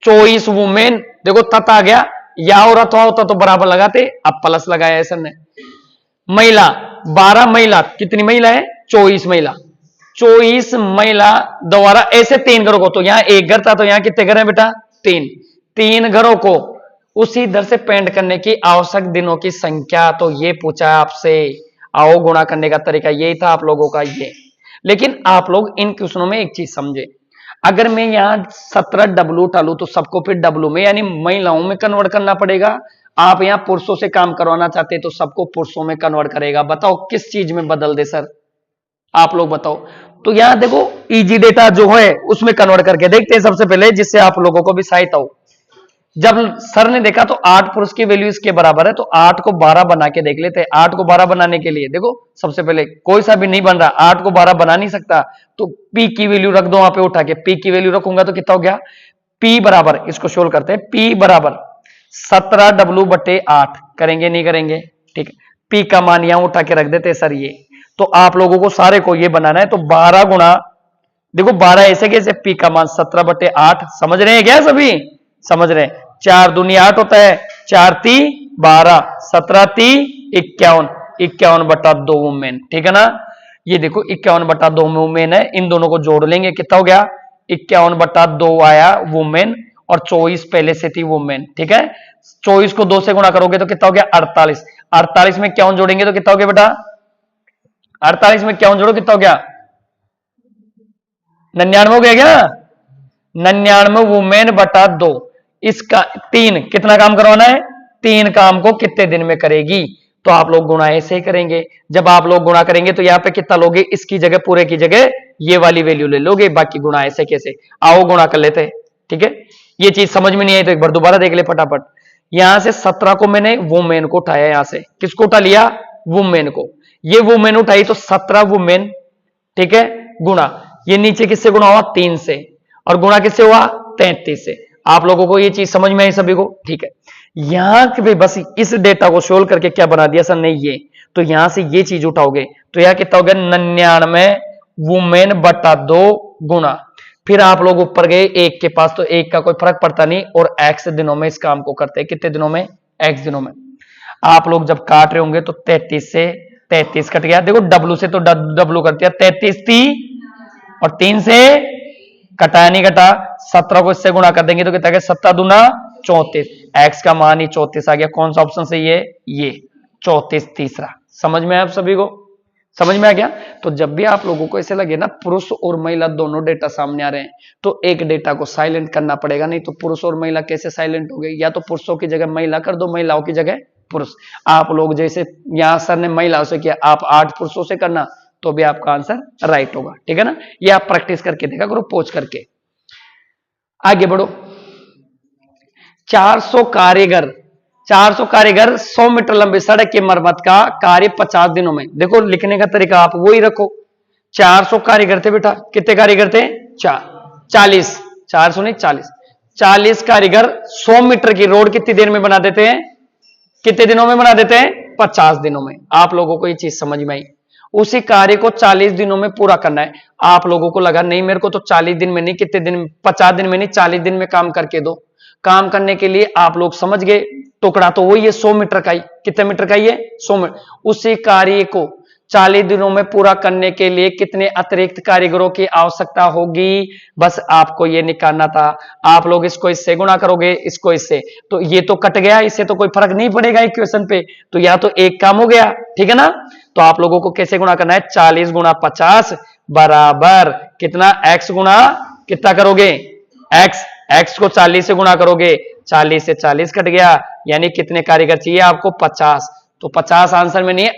24 वुमेन, देखो तत् आ गया, या और अथवा होता तो बराबर लगाते, अब प्लस लगाया है सर ने। महिला 12 महिला, कितनी महिला है? 24 महिला, 24 महिला द्वारा ऐसे 3 घरों को, तो यहां एक घर था तो यहां कितने घर है बेटा? 3 घरों को उसी दर से पेंट करने की आवश्यक दिनों की संख्या। तो ये पूछा है आपसे, आओ गुणा करने का तरीका यही था आप लोगों का। ये लेकिन आप लोग इन क्वेश्चनों में एक चीज समझे, अगर मैं यहां 17W उठा लूं तो सबको फिर W में यानी महिलाओं में कन्वर्ट करना पड़ेगा। आप यहां पुरुषों से काम करवाना चाहते तो सबको पुरुषों में कन्वर्ट करेगा। बताओ किस चीज में बदल दे सर, आप लोग बताओ। तो यहां देखो इजी डेटा जो है उसमें कन्वर्ट करके देखते हैं सबसे पहले, जिससे आप लोगों को भी सहायता हो। जब सर ने देखा तो 8 पुरुष की वैल्यू इसके बराबर है, तो 8 को 12 बना के देख लेते हैं। 8 को 12 बनाने के लिए देखो सबसे पहले कोई सा भी नहीं बन रहा, 8 को 12 बना नहीं सकता, तो P की वैल्यू रख दो वहां पे उठा के। P की वैल्यू रखूंगा तो कितना हो गया, P बराबर, इसको सोल्व करते हैं, P बराबर 17W/8 करेंगे नहीं करेंगे, ठीक है। P का मान यहां उठा के रख देते हैं सर ये। तो आप लोगों को सारे को ये बनाना है, तो 12 गुणा, देखो 12 ऐसे कैसे, P का मान 17/8, समझ रहे हैं क्या सभी, समझ रहे हैं। 4 दूनी 8 होता है, 4 × 3 = 12, 17 × 3 = 51, 51/2 वुमेन, ठीक है ना। ये देखो 51/2 वुमेन है, इन दोनों को जोड़ लेंगे, कितना हो गया, 51/2 आया वुमेन, और 24 पहले से थी वुमेन, ठीक है। 24 को 2 से गुणा करोगे तो कितना हो गया, 48, 48 में 51 जोड़ेंगे तो कितना हो गया बेटा, 48 में 51 जोड़ो कितना हो गया, 99 हो गया क्या, 99 वुमेन/2, इसका 3 कितना काम करवाना है, 3 काम को कितने दिन में करेगी, तो आप लोग गुणा ऐसे ही करेंगे। जब आप लोग गुणा करेंगे तो यहां पे कितना लोगे, इसकी जगह पूरे की जगह ये वाली वैल्यू ले लोगे, बाकी गुणा ऐसे कैसे, आओ गुणा कर लेते हैं, ठीक है। ये चीज समझ में नहीं आई तो एक बार दोबारा देख ले फटाफट। यहां से 17 को मैंने वुमेन को उठाया, यहां से किसको उठा लिया, वुमेन को, ये वुमेन उठाई तो 17 वुमेन, ठीक है, गुणा ये नीचे किससे गुणा हुआ, 3 से, और गुणा किससे हुआ, 33 से। आप लोगों को ये चीज समझ में आई सभी को, ठीक है। यहां के बस इस डेटा को सोल्व करके क्या बना दिया सर ने, ये तो यहां से ये चीज उठाओगे तो यह कितना हो गया, 99 वुमेन/2 गुणा, फिर आप लोग ऊपर गए 1 के पास, तो 1 का कोई फर्क पड़ता नहीं, और x दिनों में इस काम को करते हैं, कितने दिनों में, x दिनों में। आप लोग जब काट रहे होंगे तो 33 से 33 कट गया, देखो W से तो W कट दिया, 33 थी और 3 से कटा नहीं कटा, 17 को इससे गुणा कर देंगे तो कितना गया, 17 दूना 34, x का मान ही 34 आ गया। कौन सा ऑप्शन से, ये 34 तीसरा। समझ में आया आप सभी को, समझ में आ गया। तो जब भी आप लोगों को ऐसे लगे ना पुरुष और महिला दोनों डेटा सामने आ रहे हैं, तो एक डेटा को साइलेंट करना पड़ेगा, नहीं तो पुरुष और महिला कैसे साइलेंट हो गए, या तो पुरुषों की जगह महिला कर दो, महिलाओं की जगह पुरुष। आप लोग जैसे यहां सर ने महिलाओं से किया, आप 8 पुरुषों से करना तो भी आपका आंसर राइट होगा, ठीक है ना। ये आप प्रैक्टिस करके देखा करो, पोच करके। आगे बढ़ो। 400 कारीगर 100 मीटर लंबी सड़क की मरम्मत का कार्य 50 दिनों में, देखो लिखने का तरीका आप वही रखो। 400 कारीगर थे बेटा, कितने कारीगर थे, 40, 400 नहीं 40, 40 कारीगर 100 मीटर की रोड कितनी देर में बना देते हैं, कितने दिनों में बना देते हैं, 50 दिनों में। आप लोगों को ये चीज समझ में आई। उसी कार्य को 40 दिनों में पूरा करना है। आप लोगों को लगा नहीं मेरे को तो 40 दिन में नहीं, कितने दिन, 50 दिन में नहीं, 40 दिन में काम करके दो। काम करने के लिए आप लोग समझ गए, टुकड़ा तो वही है 100 मीटर का ही, कितने मीटर का ही है, 100 मीटर। उसी कार्य को 40 दिनों में पूरा करने के लिए कितने अतिरिक्त कारीगरों की आवश्यकता होगी, बस आपको ये निकालना था। आप लोग इसको इससे गुणा करोगे, इसको इससे, तो ये तो कट गया, इससे तो कोई फर्क नहीं पड़ेगा इक्वेशन पे, तो या तो एक काम हो गया, ठीक है ना। तो आप लोगों को कैसे गुणा करना है, 40 × 50 बराबर कितना, x गुणा कितना करोगे, x को 40 से गुणा करोगे, 40 से 40 कट गया, यानी कितने कारीगर चाहिए आपको, 50। तो 50 आंसर में नहीं है,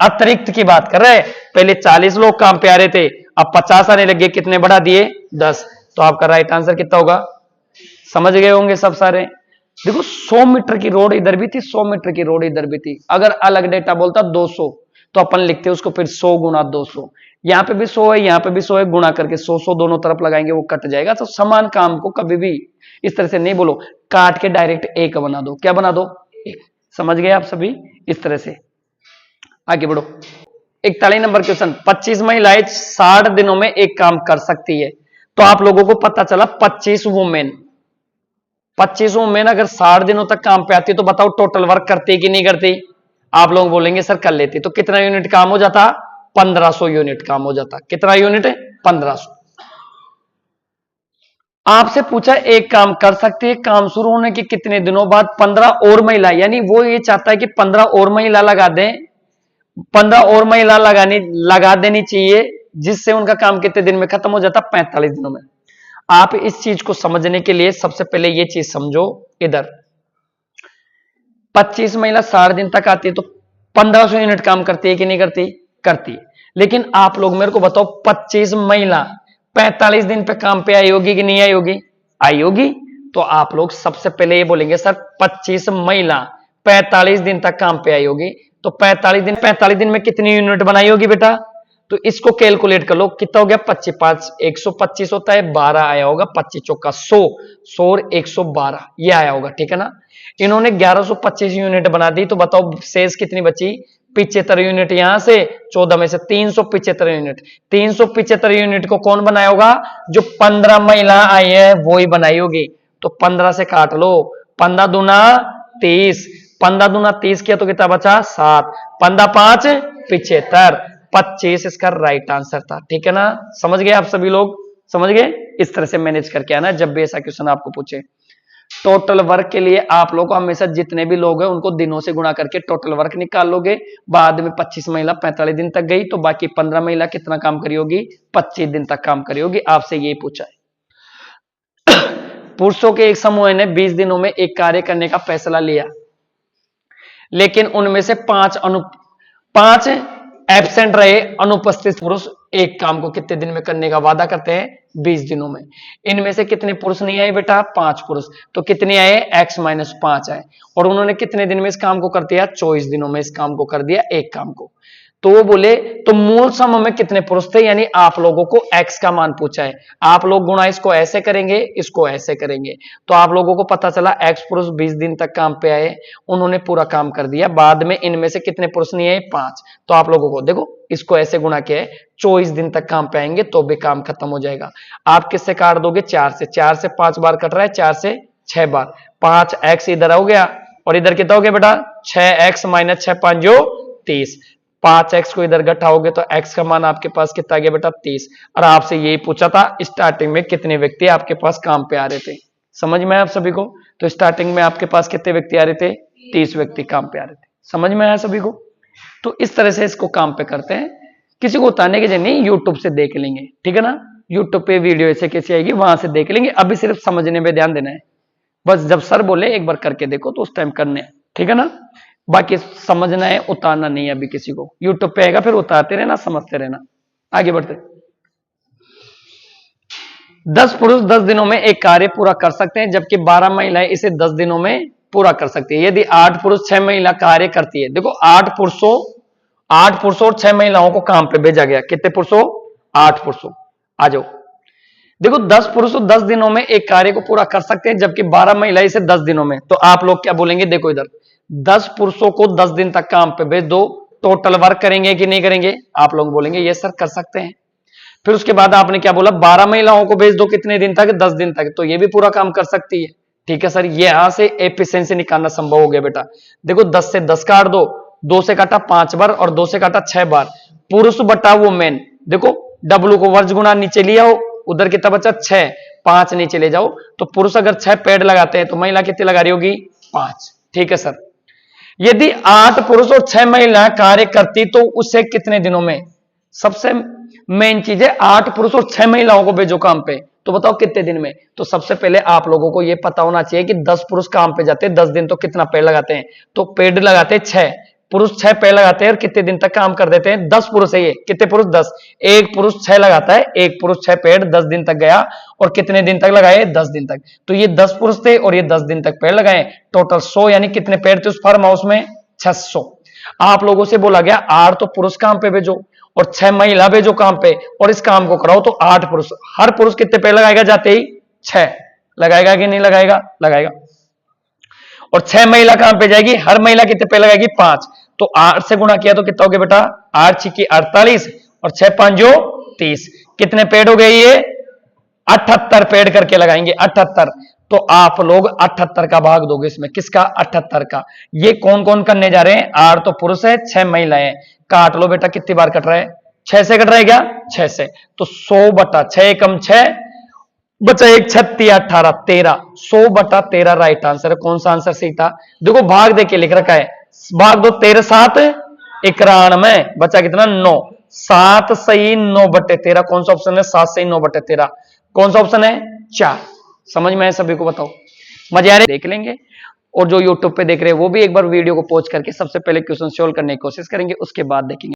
अतिरिक्त की बात कर रहे हैं। पहले 40 लोग काम पे आ रहे थे, अब 50 आने लगे, कितने बढ़ा दिए, 10। तो आपका राइट आंसर कितना होगा, समझ गए होंगे सब सारे। देखो 100 मीटर की रोड इधर भी थी, 100 मीटर की रोड इधर भी थी। अगर अलग डेटा बोलता 200 तो अपन लिखते उसको फिर 100 × 200। यहां पे भी 100 है, यहां पे भी 100 है, गुणा करके 100 दोनों तरफ लगाएंगे, वो कट जाएगा। तो समान काम को कभी भी इस तरह से नहीं बोलो, काट के डायरेक्ट एक बना दो, क्या बना दो, एक। समझ गए आप सभी, इस तरह से। आगे बढ़ो। 41 नंबर क्वेश्चन, 25 महिलाएं 60 दिनों में एक काम कर सकती है। तो आप लोगों को पता चला 25 वुमेन अगर 60 दिनों तक काम पे आती है, तो बताओ टोटल वर्क करती कि नहीं करती। आप लोग बोलेंगे सर कर लेती, तो कितना यूनिट काम हो जाता, 1500 यूनिट काम हो जाता। कितना यूनिट है, 1500। आपसे पूछा एक काम कर सकती है, काम शुरू होने के कितने दिनों बाद 15 और महिला, यानी वो ये चाहता है कि 15 और महिला लगा दें, 15 और महिला लगा देनी चाहिए जिससे उनका काम कितने दिन में खत्म हो जाता? 45 दिनों में। आप इस चीज को समझने के लिए सबसे पहले ये चीज समझो, इधर 25 महिला 60 दिन तक आती है तो 1500 यूनिट काम करती है कि नहीं करती? करती है। लेकिन आप लोग मेरे को बताओ 25 महिला 45 दिन पे काम पे आई होगी कि नहीं आई होगी? आई होगी। तो आप लोग सबसे पहले ये बोलेंगे सर 25 महिला 45 दिन तक काम पे आई होगी, तो 45 दिन में कितनी यूनिट बनाई होगी बेटा? तो इसको कैलकुलेट कर लो, कितना हो गया? 25 5 125 होता है, 12 आया होगा, 25 चौका 100, 100 और 112 ये आया होगा, ठीक है ना। इन्होंने 1125 यूनिट बना दी, तो बताओ शेष कितनी बची? 75 यूनिट। यहां से 14 में से 375 यूनिट, 375 यूनिट को कौन बनाया होगा? जो 15 महिला आई है वो ही बनाई होगी। तो 15 से काट लो, 15 दूना 30, 15 दूना 30 किया तो कितना बचा? 7, 15 5 75, 25 इसका राइट आंसर था, ठीक है ना। समझ गए आप सभी लोग? समझ गए? इस तरह से मैनेज करके आना जब भी ऐसा क्वेश्चन आपको पूछे। टोटल वर्क के लिए आप लोग को हमेशा जितने भी लोग हैं उनको दिनों से गुणा करके टोटल वर्क निकाल लोगे। बाद में 25 महिला 45 दिन तक गई तो बाकी 15 महिला कितना काम करी होगी? 25 दिन तक काम करी होगी। आपसे यही पूछा है। पुरुषों के एक समूह ने 20 दिनों में एक कार्य करने का फैसला लिया, लेकिन उनमें से 5 एब्सेंट रहे। अनुपस्थित पुरुष एक काम को कितने दिन में करने का वादा करते हैं? 20 दिनों में। इनमें से कितने पुरुष नहीं आए बेटा? 5 पुरुष। तो कितने आए? x-5 आए। और उन्होंने कितने दिन में इस काम को कर दिया? 24 दिनों में इस काम को कर दिया, एक काम को। तो वो बोले तो मूल समूह में कितने पुरुष थे? यानी आप लोगों को x का मान पूछा है, आप लोग गुणा इसको ऐसे करेंगे, इसको ऐसे करेंगे, तो आप लोगों को पता चला x पुरुष 20 दिन तक काम पे आए, उन्होंने पूरा काम कर दिया। बाद में इनमें से कितने पुरुष नहीं आए? 5। तो आप लोगों को देखो इसको ऐसे गुणा किया है, 24 दिन तक काम पे आएंगे तो भी काम खत्म हो जाएगा। आप किससे काट दोगे? 4 से। 4 से 5 बार कट रहा है, 4 से 6 बार। 5x इधर हो गया और इधर कितना हो गया बेटा? 6x - 6 5 जो 30। 5x को इधर घटाओगे तो x का मान आपके पास कितना आ गया बेटा? 30। और आपसे यही पूछा था स्टार्टिंग में कितने व्यक्ति आपके पास काम पे आ रहे थे। समझ में आया आप सभी को? तो स्टार्टिंग में आपके पास कितने व्यक्ति आ रहे थे? 30 व्यक्ति काम पे आ रहे थे। समझ में आया सभी को? तो इस तरह से इसको काम पे करते हैं। किसी को उतारने की जरूरत नहीं, यूट्यूब से देख लेंगे, ठीक है ना। यूट्यूब पे वीडियो ऐसे कैसी आएगी वहां से देख लेंगे। अभी सिर्फ समझने में ध्यान देना है, बस जब सर बोले एक बार करके देखो तो उस टाइम करने हैं, ठीक है ना। बाकी समझना है, उतारना नहीं है अभी किसी को। यूट्यूब पे आएगा फिर उतारते रहना, समझते रहना। आगे बढ़ते। 10 पुरुष 10 दिनों में एक कार्य पूरा कर सकते हैं, जबकि 12 महिलाएं इसे 10 दिनों में पूरा कर सकती है। यदि 8 पुरुष 6 महिला कार्य करती है, देखो 8 पुरुषों और 6 महिलाओं को काम पे भेजा गया। कितने पुरुषों? 8 पुरुषों। आ जाओ, देखो 10 पुरुष 10 दिनों में एक कार्य को पूरा कर सकते हैं, जबकि 12 महिला इसे 10 दिनों में। तो आप लोग क्या बोलेंगे? देखो इधर 10 पुरुषों को 10 दिन तक काम पे भेज दो, टोटल वर्क करेंगे कि नहीं करेंगे? आप लोग बोलेंगे ये सर कर सकते हैं। फिर उसके बाद आपने क्या बोला? 12 महिलाओं को भेज दो कितने दिन तक? 10 दिन तक। तो ये भी पूरा काम कर सकती है, ठीक है सर। ये यहां से एफिशिएंसी निकालना संभव हो गया बेटा। देखो 10 से 10 काट दो, 2 से काटा 5 बार और 2 से काटा 6 बार। पुरुष बटा वुमेन, देखो W को वर्ग गुणा नीचे लिया हो, उधर कितना बचा? 6, 5 नीचे ले जाओ। तो पुरुष अगर 6 पेड़ लगाते हैं तो महिला कितनी लगा रही होगी? 5, ठीक है सर। यदि 8 पुरुष और 6 महिला कार्य करती तो उसे कितने दिनों में? सबसे मेन चीज है 8 पुरुष और 6 महिलाओं को भेजो काम पे, तो बताओ कितने दिन में? तो सबसे पहले आप लोगों को यह पता होना चाहिए कि 10 पुरुष काम पे जाते हैं 10 दिन, तो कितना पेड़ लगाते हैं? तो पेड़ लगाते हैं 6 पुरुष, 6 पेड़ लगाते हैं और कितने दिन तक काम कर देते हैं? 10 पुरुष है ये। कितने पुरुष? 10। एक पुरुष 6 लगाता है, एक पुरुष 6 पेड़ 10 दिन तक गया और कितने दिन तक लगाए? 10 दिन तक। तो ये 10 पुरुष थे और ये 10 दिन तक पेड़ लगाए, टोटल 100। यानी कितने पेड़ थे उस फार्म हाउस में? 600। आप लोगों से बोला गया 8 तो पुरुष काम पे भेजो और 6 महिला भेजो काम पे और इस काम को कराओ, तो 8 पुरुष, हर पुरुष कितने पेड़ लगाएगा? जाते ही 6 लगाएगा कि नहीं लगाएगा? लगाएगा। और 6 महिला काम पे जाएगी, हर महिला कितने पेड़ लगाएगी? 5। तो 8 से गुणा किया तो कितना हो गया बेटा? 8 छिकी 48 और 6 5 30। कितने पेड़ हो गए? ये 78 पेड़ करके लगाएंगे, 78। तो आप लोग 78 का भाग दोगे इसमें। किसका? 78 का। ये कौन कौन करने जा रहे हैं? 8 तो पुरुष है, 6 महिलाएं। काट लो बेटा, कितनी बार कट रहा है? 6 से कट रहा है क्या? 6 से। तो 100 बटा 6 कम 6 बचा 1 36 18 13, 100 बटा 13 राइट आंसर है। कौन सा आंसर सही था? देखो भाग दे के लिख रखा है, भाग दो 13 7 91, बचा कितना? 9। 7 सही 9/13। कौन सा ऑप्शन है? 7 सही 9/13। कौन सा ऑप्शन है? 4। समझ में आए सभी को? बताओ। मजे आ रहे? देख लेंगे। और जो यूट्यूब पे देख रहे हैं वो भी एक बार वीडियो को पॉज करके सबसे पहले क्वेश्चन सोल्व करने की कोशिश करेंगे, उसके बाद देखेंगे।